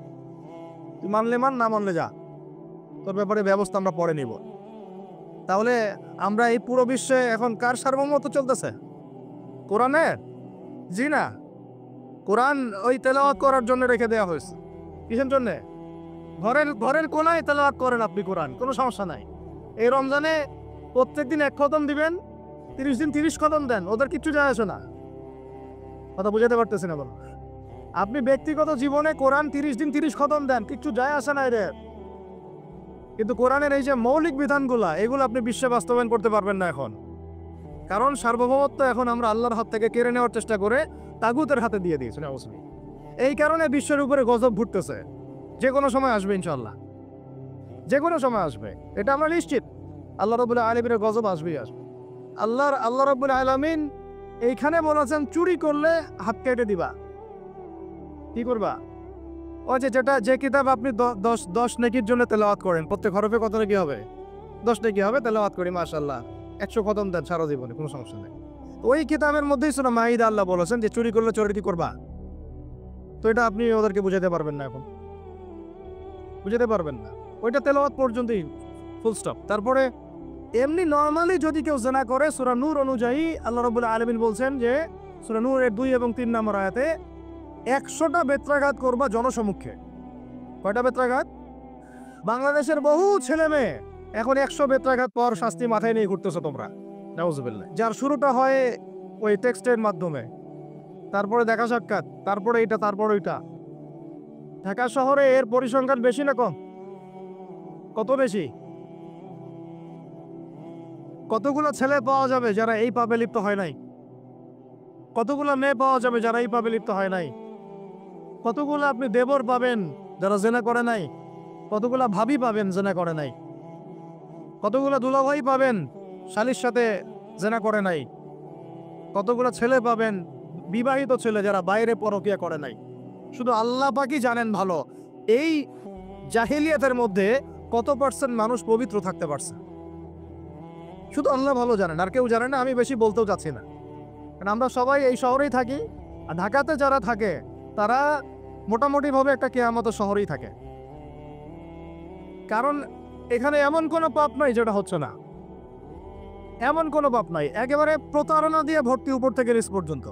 তুই মানলে মান, না মানলে যা, তোর ব্যাপারে ব্যবস্থা আমরা পরে নিব। তাহলে আমরা এই পুরো বিশ্বে এখন কার সার্বভৌমত্ব চলতেছে? কোরআনের? জি না, কোরআন ওই তেলাওয়াত করার জন্য রেখে দেওয়া হয়েছে। কিসের জন্যে? ঘরের কোনায় তেলাওয়াত করেন আপনি কোরআন, কোনো সমস্যা নাই। এই রমজানে প্রত্যেকদিন 1 খতম দিবেন, 30 দিন 30 খতম দেন, ওদের কিচ্ছু যায় আসে না। কথা বুঝাতে পারতেছেন? এখন আপনি ব্যক্তিগত জীবনে কোরআন 30 দিন 30 খতম দেন, কিচ্ছু যায় আসে না এদের। কিন্তু কোরআনের এই যে মৌলিক বিধানগুলা, এগুলো আপনি বিশ্বে বাস্তবায়ন করতে পারবেন না এখন। কারণ সার্বভৌমত্ব এখন আমরা আল্লাহর হাত থেকে কেড়ে নেওয়ার চেষ্টা করে তাগুতের হাতে দিয়ে দিয়েছি। অবশ্যই এই কারণে বিশ্বের উপরে গজব ঘুরতেছে, যে কোনো সময় আসবে ইনশাআল্লাহ, যে কোনো সময় আসবে, এটা আমরা নিশ্চিত। আল্লাহ রাব্বুল আলামিনের গজব আসবেই আসবে। আল্লাহ রাব্বুল আলামিন এইখানে বলেছেন চুরি করলে হাত কেটে দিবা। কি করবা? ওই যে কিতাব আপনি 10 নেকির জন্য তেলাওয়াত করেন, প্রত্যেক হরফে কত নেকি হবে? 10 নেকি হবে। তেলাওয়াত করি মাশাআল্লাহ, 100 খতম দেন সারা জীবনে, কোনো সমস্যা নেই। ওই কিতাবের মধ্যেই সূরা মাইদা আল্লাহ বলেছেন যে চুরি করলে চোরের কি করবা। তো এটা আপনি ওদেরকে বুঝাতে পারবেন না, এখন বুঝাতে পারবেন না। ওইটা তেলাওয়াত পর্যন্তই, ফুল স্টপ। তারপরে এমনি নর্মালি যদি কেউ জিনা করে, সূরা নূর অনুযায়ী আল্লাহ রাব্বুল আলামিন বলছেন যে সূরা নূরের 2 এবং 3 নম্বর আয়াতে 100টা বেত্রাঘাত করবা জনসমক্ষে। কয়টা বেত্রাঘাত? বাংলাদেশের বহু ছেলে মেয়ে এখন 100 বেত্রাঘাত পর শাস্তি মাথায় নিয়ে ঘুরতেছো তোমরা, নাউজুবিল্লাহ। যার শুরুটা হয় ওই টেক্সটের মাধ্যমে, তারপরে দেখা সাক্ষাৎ, তারপরে এটা, তারপরে ওইটা। ঢাকা শহরে এর পরিসংখ্যান বেশি না কম? কত বেশি? কতগুলো ছেলে পাওয়া যাবে যারা এই পাপে লিপ্ত হয় নাই? কতগুলো মেয়ে পাওয়া যাবে যারা এই পাপে লিপ্ত হয় নাই? কতগুলো আপনি দেবর পাবেন যারা জিনা করে নাই? কতগুলা ভাবি পাবেন জেনা করে নাই, কতগুলা দুলাভাই পাবেন শালীর সাথে জেনা করে নাই, কতগুলা ছেলে পাবেন বিবাহিত ছেলে যারা বাইরে পরকিয়া করে নাই। শুধু আল্লাহ পাকই জানেন ভালো এই জাহিলিয়াতের মধ্যে কত পার্সেন্ট মানুষ পবিত্র থাকতে পারছে, শুধু আল্লাহ ভালো জানেন, আর কেউ জানে না। আমি বেশি বলতেও চাচ্ছি না, কারণ আমরা সবাই এই শহরেই থাকি। আর ঢাকাতে যারা থাকে তারা মোটামুটিভাবে একটা কেয়ামতের শহরেই থাকে, কারণ এখানে এমন কোনো পাপ নাই যেটা হচ্ছে না, এমন কোনো পাপ নাই। একেবারে প্রতারণা দিয়ে ভর্তি উপর থেকে নিচ পর্যন্ত।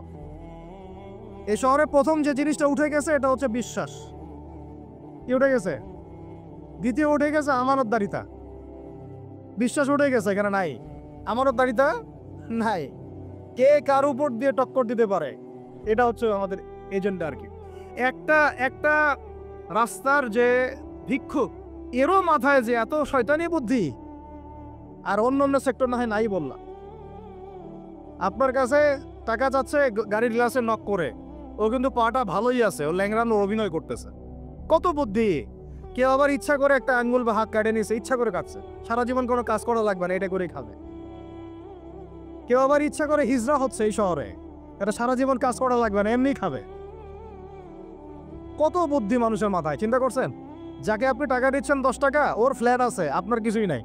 এই শহরে প্রথম যে জিনিসটা উঠে গেছে এটা হচ্ছে বিশ্বাস। কি উঠে গেছে? দ্বিতীয় উঠে গেছে আমানতদারিতা। বিশ্বাস উঠে গেছে, এখানে নাই। আমানতদারিতা নাই। কে কার উপর দিয়ে টক্কর দিতে পারে এটা হচ্ছে আমাদের এজেন্ডা আর কি। একটা রাস্তার যে ভিক্ষুক, এরও মাথায় যে এত শয়তানি বুদ্ধি, আর অন্য অন্য সেক্টর না হয় নাই বললাম। আপনার কাছে টাকা চাচ্ছে গাড়ির গ্লাসে নক করে, ও কিন্তু পাটা ভালোই আছে, ও ল্যাংড়ানোর অভিনয় করতেছে। কত বুদ্ধি! কেউ আবার ইচ্ছা করে একটা আঙ্গুল বা হাত কাটে নিয়েছে, ইচ্ছা করে কাটছে, সারা জীবন কোনো কাজ করা লাগবে না, এটা করেই খাবে। কেউ আবার ইচ্ছা করে হিজড়া হচ্ছে এই শহরে, এটা সারা জীবন কাজ করা লাগবে না, এমনি খাবে। কত বুদ্ধি মানুষের মাথায়, চিন্তা করছেন? যাকে আপনি টাকা দিচ্ছেন 10 টাকা, ওর ফ্ল্যাট আছে, আপনার কিছুই নাই,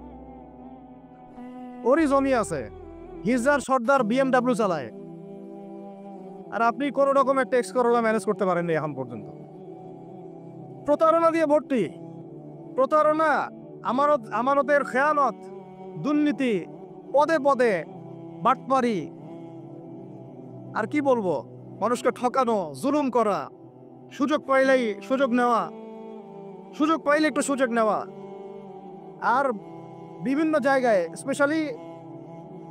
ওরই জমি আছে, হিজড়ার সর্দার BMW চালায়, আর আপনি কোনো রকমের ট্যাক্স করোলা ম্যানেজ করতে পারেননি এখন পর্যন্ত। প্রতারণা দিয়ে ভর্তি, প্রতারণা, আমানতের খেয়ানত, দুর্নীতি, পদে পদে বাটপারি, আর কি বলবো, মানুষকে ঠকানো, জুলুম করা, সুযোগ পাইলেই সুযোগ নেওয়া, সুযোগ পাইলে একটু সুযোগ নেওয়া। আর বিভিন্ন জায়গায়, স্পেশালি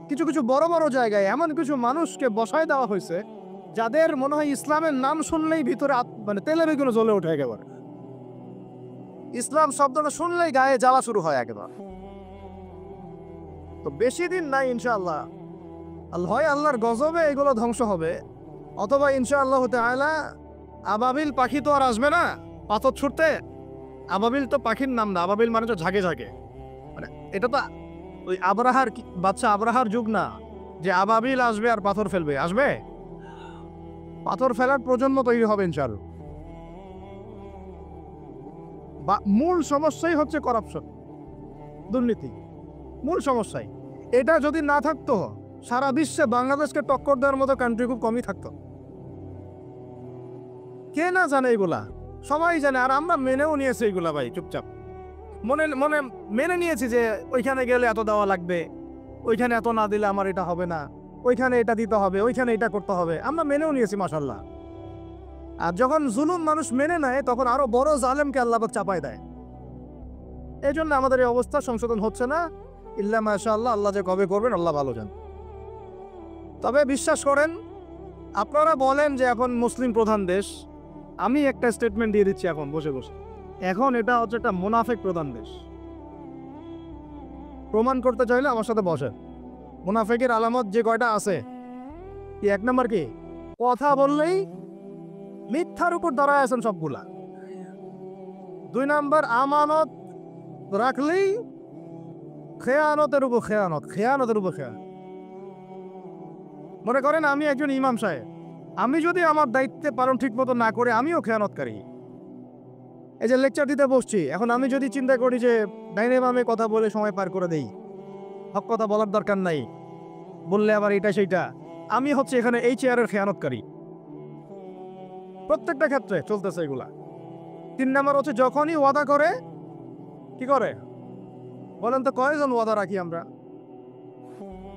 কিছু কিছু বড় বড় জায়গায় এমন কিছু মানুষকে বসায় দেওয়া হয়েছে যাদের মনে হয় ইসলামের নাম শুনলেই ভিতরে মানে তেলে বেগুনে জ্বলে ওঠে একেবারে। ইসলাম শব্দটা শুনলেই গায়ে জ্বালা শুরু হয় একেবারে। তো বেশি দিন নাই ইনশাআল্লাহ, হয় আল্লাহর গজবে এগুলো ধ্বংস হবে, অথবা ইনশাআল্লাহ তাআলা আবাবিল পাখি তো আর আসবে না পাথর ছুটতে। আবাবিল তো পাখির নাম না, আবাবিল মানে তো ঝাঁকে ঝাঁকে, মানে এটা তো ওই আবরাহার বাচ্চা আবরাহার যুগ না যে আবাবিল আসবে আর পাথর ফেলবে। আসবে, পাথর ফেলার প্রজন্ম তৈরি হবে ইনশাআল্লাহ। মূল সমস্যাই হচ্ছে করাপশন, দুর্নীতি, মূল সমস্যাই। এটা যদি না থাকতো সারা বিশ্বে বাংলাদেশকে টক্কর দেওয়ার মতো কান্ট্রি খুব কমই থাকতো। কে না জানে এগুলা? সবাই জানে, আর আমরা মেনেও নিয়েছি এগুলা ভাই, চুপচাপ মনে মনে মেনে নিয়েছি যে ওইখানে গেলে এত দেওয়া লাগবে, ওইখানে এত না দিলে আমার এটা হবে না, ওইখানে এটা দিতে হবে, ওইখানে এটা করতে হবে, আমরা মেনেও নিয়েছি মাশাআল্লাহ। আর যখন জুলুম মানুষ মেনে নেয় তখন আরো বড় জালেমকে আল্লাহ পাক চাপায় দেয়। এই জন্য আমাদের এই অবস্থা সংশোধন হচ্ছে না, ইল্লা মাশাআল্লাহ। আল্লাহ যে কবে করবেন আল্লাহ ভালো জানেন। তবে বিশ্বাস করেন, আপনারা বলেন যে এখন মুসলিম প্রধান দেশ, আমি একটা স্টেটমেন্ট দিয়ে দিচ্ছি এখন বসে বসে, এখন এটা হচ্ছে একটা মুনাফিক প্রধান দেশ। প্রমাণ করতে চাইলে আমার সাথে বসেন। মুনাফিকের আলামত যে কয়টা আছে, কি 1 নম্বর কি? কথা বললেই মিথ্যার উপর দাঁড়ায় আছেন সবগুলা। 2 নম্বর, আমানত রাখলেই খেয়ানতের উপর খেয়ানত, খেয়ানতের উপর খেয়ানত। মনে করেন আমি একজন ইমাম সাহেব, আমি যদি আমার দায়িত্বে পালন ঠিক মতো না করে আমিও খেয়ানতকারী। এই যে লেকচার দিতে বসছি, এখন আমি যদি চিন্তা করি যে ডাইনে বামে কথা বলে সময় পার করে দেই, হক কথা বলার দরকার নাই, বললে আবার এটা সেইটা, আমি হচ্ছে এখানে এই চেয়ারের খেয়ানতকারী। প্রত্যেকটা ক্ষেত্রে চলতেছে এগুলা। 3 নম্বর হচ্ছে যখনই ওয়াদা করে, কি করে বলেন তো? কয়জন ওয়াদা রাখি আমরা?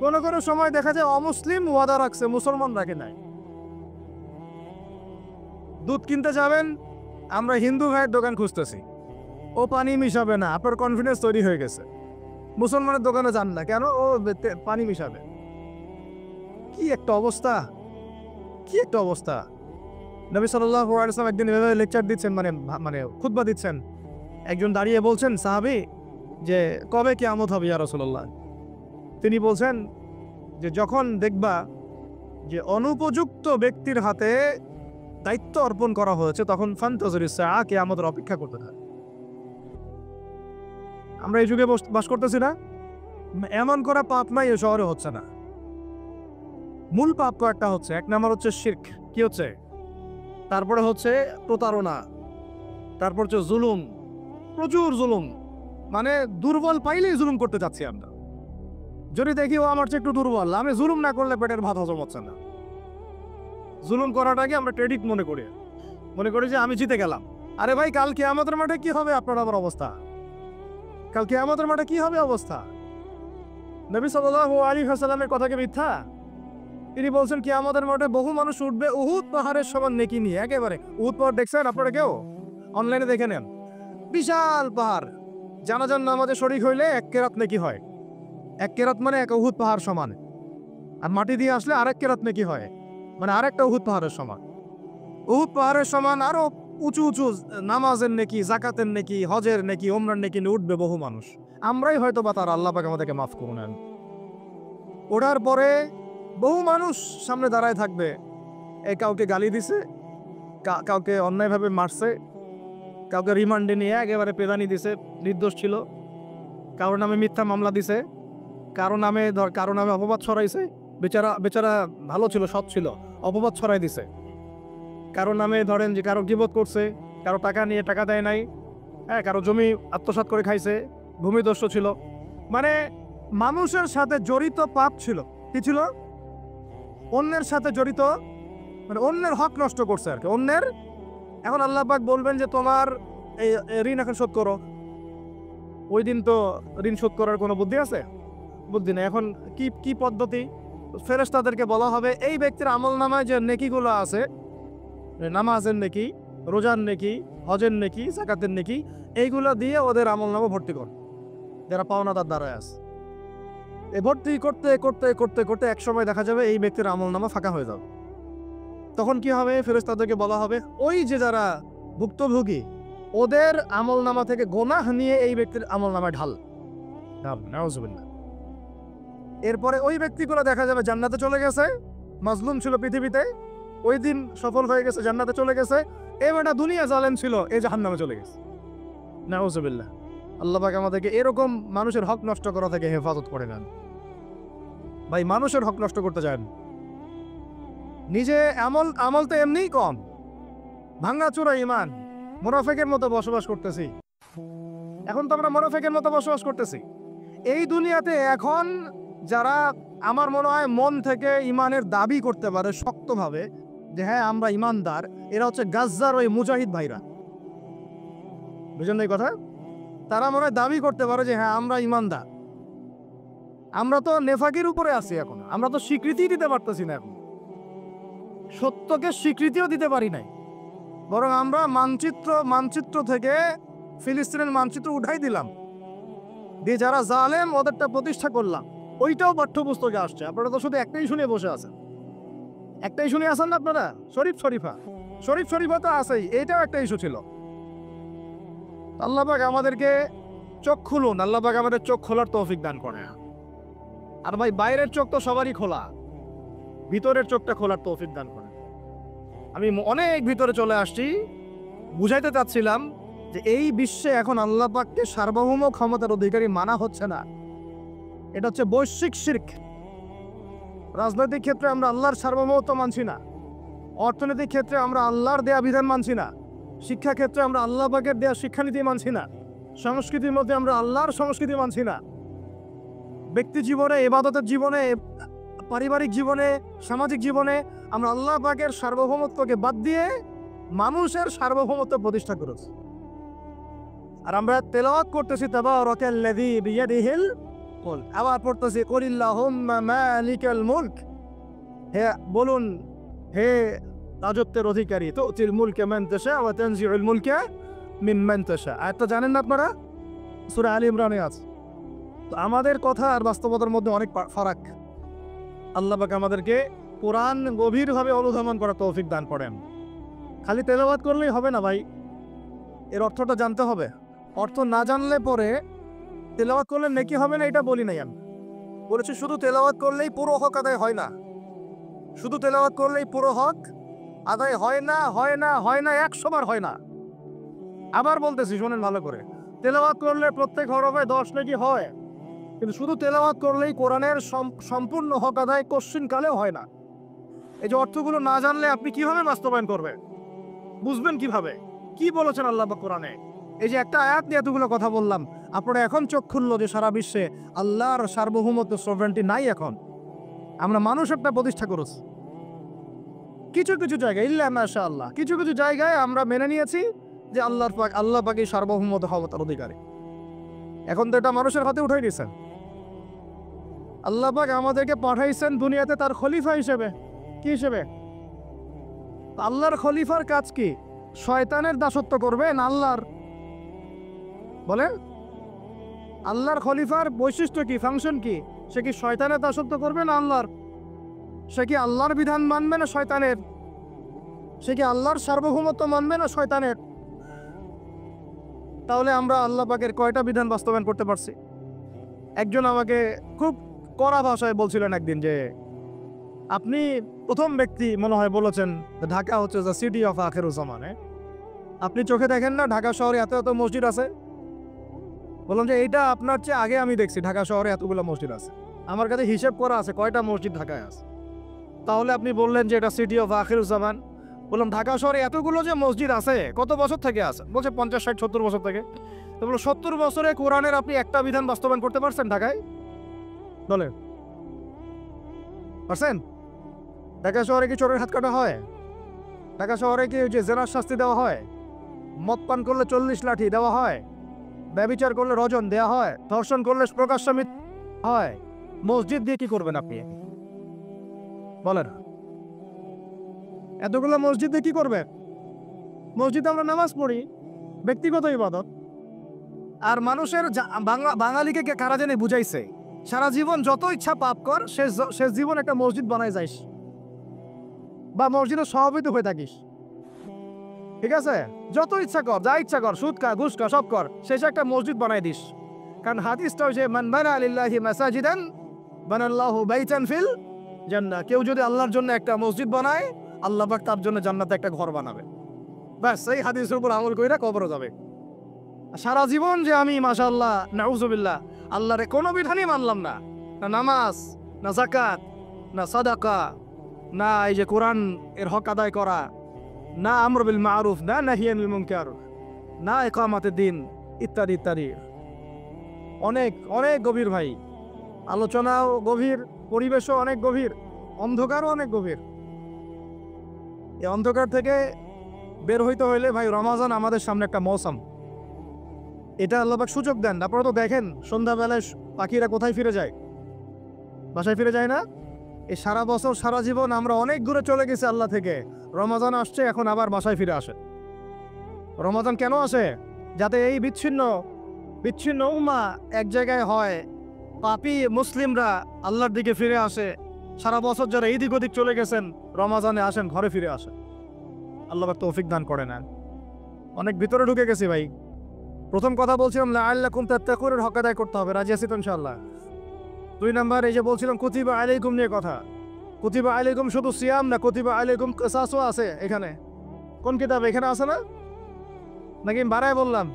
কোনো কোনো সময় দেখা যায় অমুসলিম ওয়াদা রাখছে, মুসলমান রাখে নাই। দুধ কিনতে যাবেন, আমরা হিন্দু ভাইয়ের দোকান খুঁজতেছি, ও পানি মিশাবে না, আপনার কনফিডেন্স তৈরি হয়ে গেছে। মুসলমানের দোকানে যান না কেন? ও পানি মিশাবে। কি একটা অবস্থা, কি একটা অবস্থা! নবী সাল্লাল্লাহু আলাইহি ওয়াসাল্লাম একদিন এভাবে লেকচার দিচ্ছেন, মানে খুতবা দিচ্ছেন। একজন দাঁড়িয়ে বলছেন সাহাবী যে কবে কিয়ামত হবে ইয়া রাসূলুল্লাহ? তিনি বলছেন যে যখন দেখবা যে অনুপযুক্ত ব্যক্তির হাতে দায়িত্ব অর্পণ করা হয়েছে তখন ফান্তাযিরিস সাআ, কিয়ামতের অপেক্ষা করতে থাকে। আমরা এই যুগে বাস করতেছি না? এমন করা পাপ নাই এ শহরে হচ্ছে না। মূল পাপ কয়েকটা হচ্ছে। এক নাম্বার হচ্ছে শিরক, কি হচ্ছে? তারপরে হচ্ছে প্রতারণা, তারপর হচ্ছে জুলুম, প্রচুর জুলুম, মানে দুর্বল পাইলেই জুলুম করতে যাচ্ছি আমরা। যদি দেখি ও আমার চেয়ে একটু দুর্বল, আমি জুলুম না করলে পেটের ভাত হজম হচ্ছে না। জুলুম করাটাকে আমরা ক্রেডিট মনে করি যে আমি জিতে গেলাম। আরে ভাই, কাল কিয়ামতের মাঠে কি হবে আপনার আমার অবস্থা? কাল কিয়ামতের মাঠে কি হবে অবস্থা? নবী সাল্লাল্লাহু আলাইহি ওয়াসাল্লামের কথা কি মিথ্যা? তিনি বলছেন কিয়ামতের মাঠে বহু মানুষ উঠবে উহুদ পাহাড়ের সমান নেকি নিয়ে। একেবারে উহুদ পাহাড় দেখছেন আপনারা কেউ? অনলাইনে দেখে নেন, বিশাল পাহাড়। জানাজার নামাজে শরীক হইলে 1 কেরাত নেকি হয়। 1 কেরাত মানে 1 উহুদ পাহাড় সমান। আর মাটি দিয়ে আসলে আরেক কেরাত নেকি হয়, মানে আরেকটা উহুদ পাহাড়ের সমান। উহুদ পাহাড়ের সমান আরো উঁচু উঁচু নামাজের নেকি, জাকাতের নেকি, হজের নেকি, ওমরার নেকি নিয়ে উঠবে বহু মানুষ। আমরাই হয়তো বা তার আল্লাহ পাক আমাদেরকে মাফ করুন। ওঠার পরে বহু মানুষ সামনে দাঁড়ায় থাকবে। কাউকে গালি দিছে, কাউকে অন্যায়ভাবে মারছে, কাউকে রিমান্ডে নিয়ে একেবারে পেদানি দিছে, নির্দোষ ছিল। কারো নামে মিথ্যা মামলা দিছে, কারো নামে অপবাদ ছড়াইছে। বেচারা ভালো ছিল, সৎ ছিল, অপবাদ ছড়াই দিছে। কারো নামে ধরেন যে কারো গীবত করছে, কারো টাকা নিয়ে টাকা দেয় নাই, কারো জমি আত্মসাৎ করে খাইছে, ভূমিদস্যু ছিল। মানে মানুষের সাথে জড়িত পাপ ছিল। কি ছিল? অন্যের সাথে জড়িত, মানে অন্যের হক নষ্ট করছে আর কি, অন্যের। এখন আল্লাহ পাক বলবেন যে তোমার এই ঋণ এখন শোধ করো। ওই দিন তো ঋণ শোধ করার কোনো বুদ্ধি আছে? বুদ্ধি নেই। এখন কি পদ্ধতি? ফেরেশতাদেরকে বলা হবে এই ব্যক্তির আমলনামায় যে নেকিগুলো আছে, নামাজের নেকি, রোজার নেকি, হজের নেকি, যাকাতের নেকি, এইগুলো দিয়ে ওদের আমলনামা ভর্তি কর, যারা পাওনাদার দাঁড়ায় আছে। ভর্তি করতে করতে করতে করতে এক সময় দেখা যাবে এই ব্যক্তির আমলনামা ফাঁকা হয়ে যাবে। তখন কি হবে? ফেরেশতাদেরকে বলা হবে ওই যে যারা ভুক্তভোগী ওদের আমলনামা থেকে গোনাহ নিয়ে এই ব্যক্তির আমলনামায় ঢাল। নাউজুবিল্লাহ। এরপরে ওই ব্যক্তিগুলো দেখা যাবে জান্নাতে চলে গেছে, মাজলুম ছিল পৃথিবীতে, ওই দিন সফল হয়ে গেছে, জান্নাতে চলে গেছে। এবারটা দুনিয়া জালেম ছিল, এই জাহান্নামে চলে গেছে। নাউজুবিল্লাহ। আল্লাহ পাক আমাদেরকে এরকম মানুষের হক নষ্ট করা থেকে হেফাজত করে নেন। ভাই, মানুষের হক নষ্ট করতে চান, নিজে আমল তো এমনিই কম, ভাঙাচোরা ইমান, মুনাফিকের মতো বসবাস করতেছি। এখন তো আমরা মুনাফিকের মতো বসবাস করতেছি এই দুনিয়াতে। এখন যারা আমার মনে হয় মন থেকে ইমানের দাবি করতে পারে শক্তভাবে যে হ্যাঁ আমরা ইমানদার, এরা হচ্ছে গাজ্জার ওই মুজাহিদ ভাইরা। বুঝলেন এই কথা? তারা মনে হয় দাবি করতে পারে যে হ্যাঁ আমরা ইমানদার। আমরা তো নেফাকির উপরে আছি এখন, আমরা তো স্বীকৃতি দিতে পারতেছি না, এখন সত্যকে স্বীকৃতিও দিতে পারি নাই। বরং আমরা মানচিত্র থেকে ফিলিস্তিনের মানচিত্র উঠাই দিলাম, দিয়ে যারা জালেম ওদেরটা প্রতিষ্ঠা করলাম। ওইটাও পাঠ্যপুস্তকে আসছে। আপনারা তো শুধু একটাই শুনে বসে আছেন, একটাই শুনে আছেন না আপনারা? শরীফ শরীফা তো আছেই, এইটাও একটা ইস্যু ছিল। আল্লাহ পাক আমাদেরকে চোখ খুলুন, আল্লাহ পাক আমাদের চোখ খোলার তৌফিক দান করে। আর ভাই, বাইরের চোখ তো সবারই খোলা, ভিতরের চোখটা খোলার তৌফিক দান করে। আমি অনেক ভিতরে চলে আসছি, বুঝাইতে চাচ্ছিলাম যে এই বিশ্বে এখন আল্লাহ পাককে সার্বভৌম ক্ষমতার অধিকারী মানা হচ্ছে না। এটা হচ্ছে বৈশ্বিক শিরক। রাজনৈতিক ক্ষেত্রে আমরা আল্লাহর সার্বভৌমত্ব মানছি না, অর্থনৈতিক ক্ষেত্রে আমরা আল্লাহর দেয়া বিধান মানছি না, শিক্ষা ক্ষেত্রে আমরা আল্লাহ পাকের দেয়া শিক্ষানীতি মানছি না, সংস্কৃতির মধ্যে আমরা আল্লাহর সংস্কৃতি মানছি না, ব্যক্তি জীবনে, ইবাদতের জীবনে, পারিবারিক জীবনে, সামাজিক জীবনে আমরা আল্লাহ পাকের সার্বভৌমত্বকে বাদ দিয়ে মানুষের সার্বভৌমত্ব প্রতিষ্ঠা করেছি। আর আমরা তেলাওয়াত করতেছি তাবারাকাল্লাযী বিয়াদিহিল মুলক, আবার পড়তেছি কুলিল্লাহুম্মা মালিকাল মুলক, হে বলুন হে রাজত্বের অধিকারী, তুতিল মুলকা মান তাশা ওয়া তানজিউল মুলকা মিম্মান তাশা। আয়াতটা জানেন না আপনারা? সূরা আলী ইমরানে আছে। তো আমাদের কথা আর বাস্তবতার মধ্যে অনেক ফারাক। আল্লাহ পাক আমাদেরকে কোরআন গভীরভাবে অনুধাবন করার তৌফিক দান করেন। খালি তেলাওয়াত করলেই হবে না ভাই, এর অর্থটা জানতে হবে। অর্থ না জানলে পরে তেলাওয়াত করলে নেকি হবে না, এটা বলি নাই আমি। বলেছি শুধু তেলাওয়াত করলেই পুরো হক আদায় হয় না, শুধু তেলাওয়াত করলেই পুরো হক আদায় হয় না, 100 বার হয় না। আবার বলতেছি, শোনেন ভালো করে, তেলাওয়াত করলে প্রত্যেক হরফে 10 নেকি হয়, কিন্তু শুধু তেলাওয়াত করলেই কোরআনের সম্পূর্ণ হক আদায় কোশ্চিন কালেও হয় না। এই যে অর্থগুলো না জানলে আপনি কিভাবে বাস্তবায়ন করবেন, বুঝবেন কিভাবে কি বলেছেন আল্লাহ পাক কোরআনে? এই যে একটা আয়াত নিয়ে এতগুলো কথা বললাম, আপনারা এখন চোখ খুললো যে সারা বিশ্বে আল্লাহর সার্বভৌমত্ব সভরেন্টি নাই। এখন আমরা মানুষ একটা প্রতিষ্ঠা করেছি কিছু কিছু জায়গায়, ইল্লা মাশাআল্লাহ, কিছু কিছু জায়গায় আমরা মেনে নিয়েছি যে আল্লাহ পাকই সার্বভৌমত্ব ক্ষমতার অধিকারী। এখন তো এটা মানুষের হাতে উঠাই দিয়েছেন। আল্লাহ পাক আমাদেরকে পাঠাইছেন দুনিয়াতে তার খলিফা হিসেবে। কি হিসেবে? আল্লাহর খলিফার কাজ কি? শয়তানের দাসত্ব করবেন আল্লাহর? বলেন, আল্লাহর খলিফার বৈশিষ্ট্য কি, ফাংশন কি? সে কি শয়তানের দাসত্ব করবে না আল্লাহর? সে কি আল্লাহর বিধান মানবে না শয়তানের? সে কি আল্লাহর সার্বভৌমত্ব মানবে না শয়তানের? তাহলে আমরা আল্লাহ পাকের কয়টা বিধান বাস্তবায়ন করতে পারছি? একজন আমাকে খুব কড়া ভাষায় বলছিলেন একদিন যে আপনি প্রথম ব্যক্তি মনে হয় বলেছেন ঢাকা হচ্ছে দ্য সিটি অফ আখিরুজ্জামান। আপনি চোখে দেখেন না ঢাকা শহরে এত এত মসজিদ আছে? বললাম যে এইটা আপনার চেয়ে আগে আমি দেখছি ঢাকা শহরে এতগুলো মসজিদ আছে। আমার কাছে হিসেব করা আছে কয়টা মসজিদ ঢাকায় আছে। তাহলে আপনি বললেন যে এটা সিটি অফ আখিরুজ্জামান। বললাম ঢাকা শহরে এতগুলো যে মসজিদ আছে কত বছর থেকে আছে? বলছে 50, 60, 70 বছর থেকে। তো বললো 70 বছরে কোরআনের আপনি একটা বিধান বাস্তবায়ন করতে পারছেন ঢাকায়? বলেন, পারছেন? ঢাকা শহরে কি চোরের হাত কাটা হয়? ঢাকা শহরে কি যে জেনার শাস্তি দেওয়া হয়? মদ পান করলে 40 লাঠি দেওয়া হয়? ব্যভিচার করলে রজন দেওয়া হয়? ধর্ষণ করলে প্রকাশ্য মৃত্যু হয়? মসজিদ দিয়ে কি করবেন আপনি? বলেন, এতগুলো মসজিদ দিয়ে কি করবে? মসজিদে আমরা নামাজ পড়ি, ব্যক্তিগত ইবাদত। আর মানুষের বাঙালিকে কারা জানি বুঝাইছে সারা জীবন যত ইচ্ছা পাপ কর, শেষ জীবন একটা মসজিদ বানায় যাইস বা মসজিদের সভাপতি হয়ে থাকিস। ঠিক আছে, যত ইচ্ছা কর, যা ইচ্ছা কর, সুদ খা, ঘুষ খা, সব কর, শেষে একটা মসজিদ বানাই দিস। কারণ হাদিসটা হচ্ছে মান বানা লিল্লাহি মাসাজিদান বানাল্লাহু বাইতান ফিল জান্নাহ। কেউ যদি আল্লাহর জন্য একটা মসজিদ বানায়, আল্লাহ পাক তার জন্য জান্নাতে একটা ঘর বানাবে। ব্যাস, এই হাদিসের উপর আমল কইরা কবরে যাবে। সারা জীবন যে আমি মাশাআল্লাহ নাউজুবিল্লাহ আল্লাহরে কোনো বিধানই মানলাম না, না নামাজ, না যাকাত, না সাদাকা, না এই যে কোরআন এর হক আদায় করা, না আমর বিল মারুফ, না নাহি আনিল মুনকার, না ইকামাতের দিন, ইত্যাদি ইত্যাদি। অনেক অনেক গভীর ভাই, আলোচনাও গভীর, পরিবেশও অনেক গভীর, অন্ধকারও অনেক গভীর। এই অন্ধকার থেকে বের হইতে হইলে ভাই রমাজান আমাদের সামনে একটা মৌসুম। এটা আল্লাহ পাক সুযোগ দেন। আপনারা তো দেখেন সন্ধ্যাবেলায় পাখিরা কোথায় ফিরে যায়? বাসায় ফিরে যায় না? এই সারা বছর সারা জীবন আমরা অনেক দূরে চলে গেছি আল্লাহ থেকে, রমাজান আসছে এখন আবার বাসায় ফিরে আসে। রমাজান কেন আসে? যাতে এই বিচ্ছিন্ন উম্মাহ এক জায়গায় হয়, পাপী মুসলিমরা আল্লাহর দিকে ফিরে আসে। সারা বছর যারা এদিক ওদিক চলে গেছেন রমাজানে আসেন, ঘরে ফিরে আসেন। আল্লাহ পাক তৌফিক দান করে না। অনেক ভিতরে ঢুকে গেছি ভাই। প্রথম কথা বলছিলাম লাআল্লাকুম তাত্তাকুনের হক আদায় করতে হবে, রাজি আছি তো ইনশাআল্লাহ? 2 নাম্বার এই যে বলছিলাম কুতিবা আলাইকুম নিয়ে কথা। কুতিবা আলাইকুম শুধু সিয়াম না, কুতিবা আলাইকুম কিসাসও আছে এখানে। কোন কিতাব? এখানে আছে না? নাকি বাড়ায় বললাম?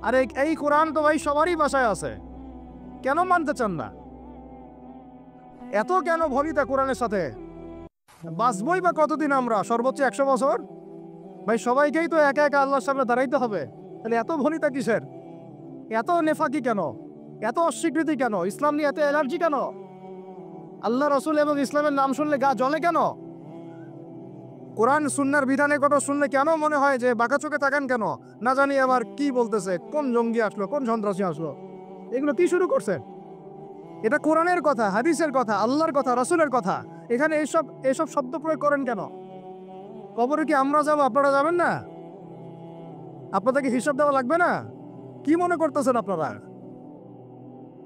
আরে এই কোরআন তো ভাই সবারই বাসায় আছে, কেন মানতে চান না? এত কেন ভরিতা কোরআনের সাথে? বাঁচবই বা কতদিন আমরা? সর্বোচ্চ 100 বছর। ভাই সবাইকেই তো একা একা আল্লাহর সামনে দাঁড়াইতে হবে, তাহলে এত ভনিতা কিসের? এত নেফাকি কেন? এত অস্বীকৃতি কেন? ইসলাম নিয়ে এত অ্যালার্জি কেন? আল্লাহ রসুল এবং ইসলামের নাম শুনলে গা জ্বলে কেন? কোরআন সুন্নাহর বিধানের কথা শুনলে কেন মনে হয় যে বাঁকা চোখে তাকান কেন? না জানি আবার কি বলতেছে, কোন জঙ্গি আসলো, কোন সন্ত্রাসী আসলো, এগুলো কি শুরু করছে? এটা কোরআনের কথা, হাদিসের কথা, আল্লাহর কথা, রসুলের কথা। এখানে এইসব শব্দ প্রয়োগ করেন কেন? কবরে কি আমরা যাবো, আপনারা যাবেন না? আপনাদেরকে হিসাব দেওয়া লাগবে না? কি মনে করতেছেন আপনারা?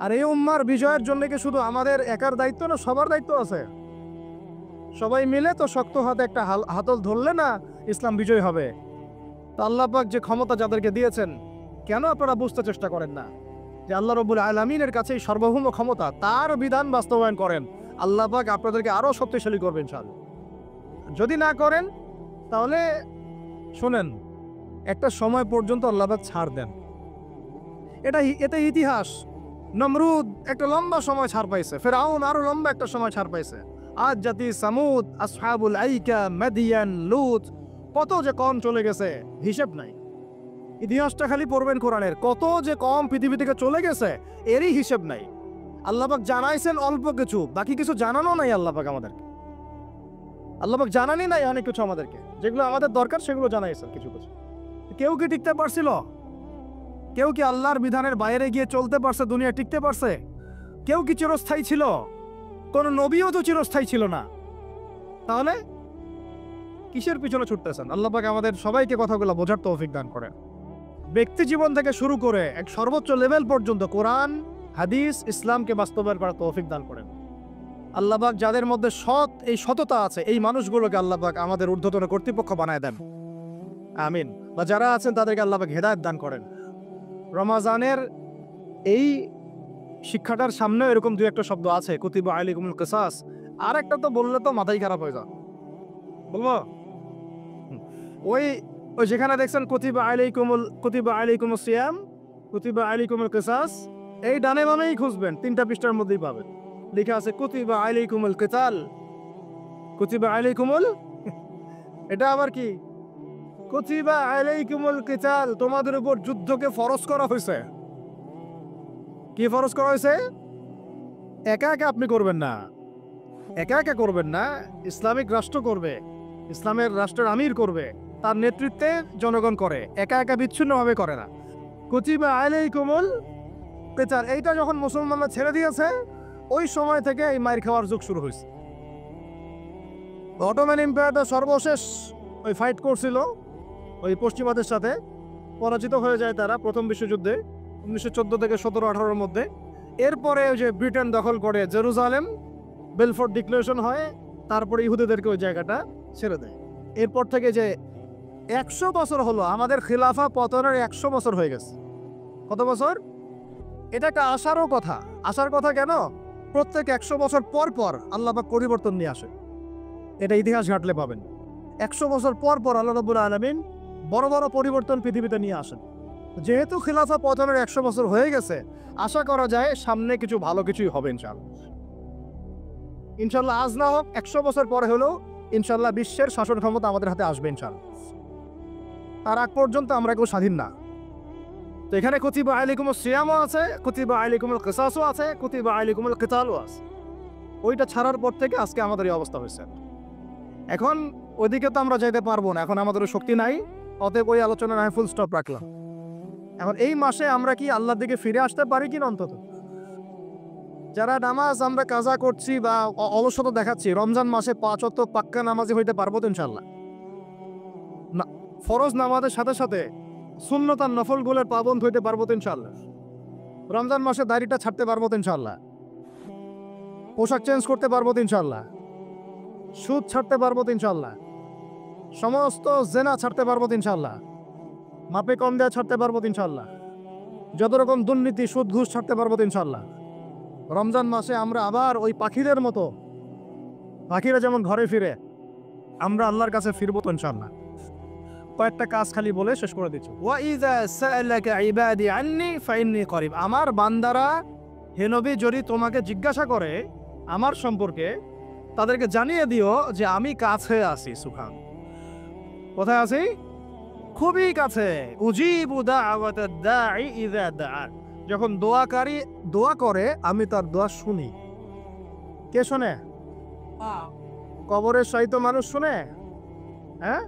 আর এই উম্মার বিজয়ের জন্য কি শুধু আমাদের একার দায়িত্ব না, সবার দায়িত্ব আছে। সবাই মিলে তো শক্ত হাতে একটা হাতল ধরলে না ইসলাম বিজয় হবে। তো আল্লাহ পাক যে ক্ষমতা যাদেরকে দিয়েছেন, কেন আপনারা বুঝতে চেষ্টা করেন না যে আল্লাহ রাব্বুল আলামিনের কাছেই সার্বভৌম ক্ষমতা, তার বিধান বাস্তবায়ন করেন। আল্লাহ পাক আপনাদেরকে আরো শক্তিশালী করবেন ইনশাআল্লাহ। যদি না করেন তাহলে শোনেন, একটা সময় পর্যন্ত আল্লাহ পাক ছাড় দেন। এতে ইতিহাস। নমরুদ একটা লম্বা সময় ছাড় পাইছে, ফেরাউন আরো লম্বা একটা সময় ছাড় পাইছে, আজ জাতি সামুদ, আসহাবুল আইকা, মাদিয়ান, লুত, কত যে কম চলে গেছে হিসেব নাই। ইতিহাসটা খালি পড়বেন কোরআনের, কত যে কম পৃথিবী থেকে চলে গেছে এরই হিসেব নাই। আল্লাহবাক জানাইছেন অল্প কিছু, বাকি কিছু জানানো নাই আল্লাহবাক আমাদেরকে। আল্লাহবাক জানানি নাই অনেক কিছু আমাদেরকে, যেগুলো আমাদের দরকার সেগুলো জানাইছেন কিছু কিছু। কেউ কি টিকতে পারছিল? কেউ কি আল্লাহর বিধানের বাইরে গিয়ে চলতে পারছে? দুনিয়া টিকতে পারছে? কেউ কি চিরস্থায়ী ছিল? কোন নবীও তো চিরস্থায়ী ছিল না। তাহলে কিসের পিছনে ছুটতেছেন? আল্লাহ পাক আমাদের সবাইকে কথাগুলো বোঝার তৌফিক দান করেন। ব্যক্তি জীবন থেকে শুরু করে এক সর্বোচ্চ লেভেল পর্যন্ত কোরআন, হাদিস, ইসলামকে বাস্তবায়ন করার তৌফিক দান করেন। আল্লাহ পাক যাদের মধ্যে এই সততা আছে, এই মানুষগুলোকে আল্লাহ পাক আমাদের ঊর্ধ্বতন কর্তৃপক্ষ বানায় দেন, আমিন। বা যারা আছেন তাদেরকে আল্লাহ পাক হেদায়েত দান করেন। রমাজানের এই শিক্ষাটার সামনে এরকম দুই একটা শব্দ আছে, কুতিবা আলাইকুমুল কিসাস। আর একটা তো বললে তো মাথাই খারাপ হয়ে যায়, বলবো? ওই যেখানে দেখছেন কুতিবা আলাইকুমুস সিয়াম, কুতিবা আলাইকুমুল কিসাস, এই ডানে বামেই খুঁজবেন, 3টা পৃষ্ঠার মধ্যেই পাবেন। লেখা আছে কুতিবা আলাইকুমুল কিতাল, কুতিবা আলাইকুমুল এটা আবার কি? কুতিবা আলাইকুমুল কিতাল, তোমাদের উপর যুদ্ধকে ফরজ করা হয়েছে। কি ফরজ করা হয়েছে? একা একা আপনি করবেন না, একা একা করবেন না, ইসলামিক রাষ্ট্র করবে, ইসলামের রাষ্ট্রের আমির করবে, তার নেতৃত্বে জনগণ করে, একা একা বিচ্ছিন্নভাবে করে না। কুতিবা আলাইকুমুল কিতাল, এইটা যখন মুসলমানরা ছেড়ে দিয়েছে ওই সময় থেকে এই মাইর খাওয়ার যুগ শুরু হয়েছে। অটোম্যান এম্পায়ারটা সর্বশেষ ওই ফাইট করছিল ওই পশ্চিমাদের সাথে, পরাজিত হয়ে যায় তারা প্রথম বিশ্বযুদ্ধে 1914 থেকে 17-18-র মধ্যে। এরপরে ওই যে ব্রিটেন দখল করে জেরুজালেম, বেলফোর্ট ডিক্লারেশন হয়, তারপরে ইহুদিদেরকে ওই জায়গাটা ছেড়ে দেয়। এরপর থেকে যে 100 বছর হলো, আমাদের খিলাফা পতনের 100 বছর হয়ে গেছে। কত বছর? এটা একটা আশারও কথা। আশার কথা কেন? প্রত্যেক 100 বছর পর পর আল্লাহ পাক পরিবর্তন নিয়ে আসে, এটা ইতিহাস ঘাটলে পাবেন। 100 বছর পর পর আল্লাহ রাব্বুল আলামিন বড় বড় পরিবর্তন পৃথিবীতে নিয়ে আসেন। যেহেতু খিলাফা পতনের 100 বছর হয়ে গেছে, আশা করা যায় সামনে কিছু ভালো কিছুই হবে ইনশাল্লাহ। আজ না হোক 100 বছর পরে হলেও ইনশাল্লাহ বিশ্বের শাসন ক্ষমতা আমাদের হাতে আসবে ইনশাল্লাহ। তার আগ পর্যন্ত আমরা কেউ স্বাধীন না। তো এখানে কুতিবা আলাইকুমুস সিয়ামও আছে, কুতিবা আলাইকুমুল কিসাসও আছে, কুতিবা আলাইকুমুল কিতালও আছে। ওইটা ছাড়ার পর থেকে আজকে আমাদের এই অবস্থা হয়েছে। এখন ওইদিকে তো আমরা যেতে পারবো না, এখন আমাদের শক্তি নাই, অতএব ওই আলোচনা আমি ফুল স্টপ রাখলাম। এখন এই মাসে আমরা কি আল্লাহর দিকে ফিরে আসতে পারি কিনা? অন্তত যারা নামাজ আমরা কাজা করছি বা অলসতা দেখাচ্ছি, রমজান মাসে 5 ওয়াক্ত পাক্কা নামাজি হইতে পারবো তো ইনশাল্লাহ? না, ফরজ নামাজের সাথে সাথে সুন্নত আর নফলগুলোর পাবন্দ হইতে পারবো তো ইনশাল্লাহ? রমজান মাসে দাড়িটা ছাড়তে পারবো তো ইনশাল্লাহ? পোশাক চেঞ্জ করতে পারবো তো ইনশাল্লাহ? সুদ ছাড়তে পারবো তো ইনশাল্লাহ? সমস্ত জেনা ছাড়তে পারবো তো ইনশাল্লাহ? মাপে কম দেওয়া ছাড়তে পারবো তো ইনশাল্লাহ? যত রকম দুর্নীতি, সুদ, ঘুষ ছাড়তে পারবো তো ইনশাল্লাহ? রমজান মাসে আমরা আবার ওই পাখিদের মতো, পাখিরা যেমন ঘরে ফিরে, আমরা আল্লাহর কাছে ফিরবো তো ইনশাল্লাহ। কয়েকটা কাজ খালি বলে শেষ করে দিচ্ছি। ওয়াইযা সাআলাকা ইবাদি আন্নী ফাইন্নী করিব, আমার বান্দারা হে নবী যদি তোমাকে জিজ্ঞাসা করে আমার সম্পর্কে, তাদেরকে জানিয়ে দিও যে আমি কাছে আছি। সুবহান, কোথায় আছি? খুবই কাছে। উজিবু দাওয়াতাদ দাঈ ইযা দাআন, যখন দোয়াকারী দোয়া করে আমি তার দোয়া শুনি। কে শোনে? কবরের শায়িত মানুষ শুনে? হ্যাঁ,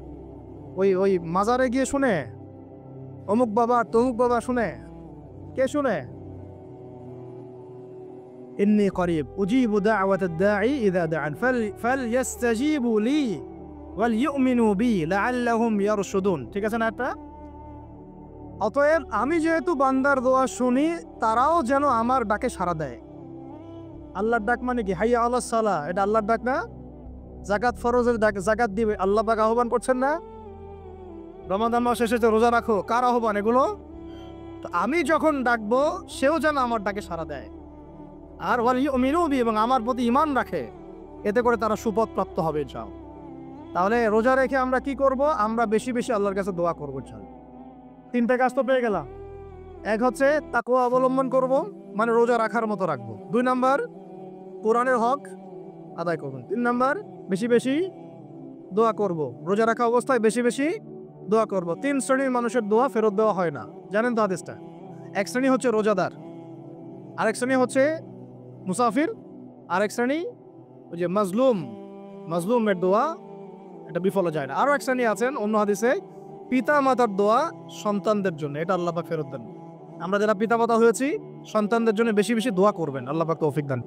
ওই মাজারে গিয়ে শুনে? অমুক বাবা তমুক বাবা শুনে? কে শুনে? ইন্নী করিব উজিবু দাওয়াতাদ দাঈ ইযা দাআন ফালইস্তাজিবু লি ওয়াল ইউমিনু বি লাআল্লাহুম ইয়ারশুদুন। ঠিক আছে না? এটা অতএব আমি যেহেতু বান্দার দোয়া শুনি, তারাও যেন আমার ডাকে সাড়া দেয়। আল্লাহর ডাক মানে কি? হাইয়া আলাস সালাহ, এটা আল্লাহর ডাক না? যাকাত ফরজের ডাক, যাকাত দিবে, আল্লাহ পাক আহ্বান করছেন না? রমাদান মাস এসেছে, রোজা রাখো, কার আহ্বান এগুলো? তো আমি যখন ডাকবো সেও যেন আমার ডাকে সাড়া দেয়। আর ওয়াল ইউমিনু বি, এবং আমার প্রতি ঈমান রাখে, এতে করে তারা সুপথ প্রাপ্ত হবে। যাও, তাহলে রোজা রেখে আমরা কি করব? আমরা বেশি বেশি আল্লাহর কাছে দোয়া করবো। চাল 3টে কাজ তো পেয়ে গেলাম। এক হচ্ছে তাকওয়া অবলম্বন করব, মানে রোজা রাখার মতো রাখবো। 2 নাম্বার কোরআনের হক আদায় করবেন। 3 নাম্বার বেশি বেশি দোয়া করব, রোজা রাখা অবস্থায় বেশি বেশি দোয়া করব। 3 শ্রেণীর মানুষের দোয়া ফেরত দেওয়া হয় না, জানেন তো হাদিসটা। এক শ্রেণী হচ্ছে রোজাদার, আরেক শ্রেণী হচ্ছে মুসাফির, আরেক শ্রেণী ওই যে মাজলুমের দোয়া, এটা বিফলে যায় না। আরো এক শ্রেণী আছেন অন্য হাদিসে, পিতা মাতার দোয়া সন্তানদের জন্য, এটা আল্লাহ পাক ফেরত দেন। আমরা যারা পিতা মাতা হয়েছি সন্তানদের জন্য বেশি বেশি দোয়া করবেন, আল্লাহ পাক তৌফিক দান।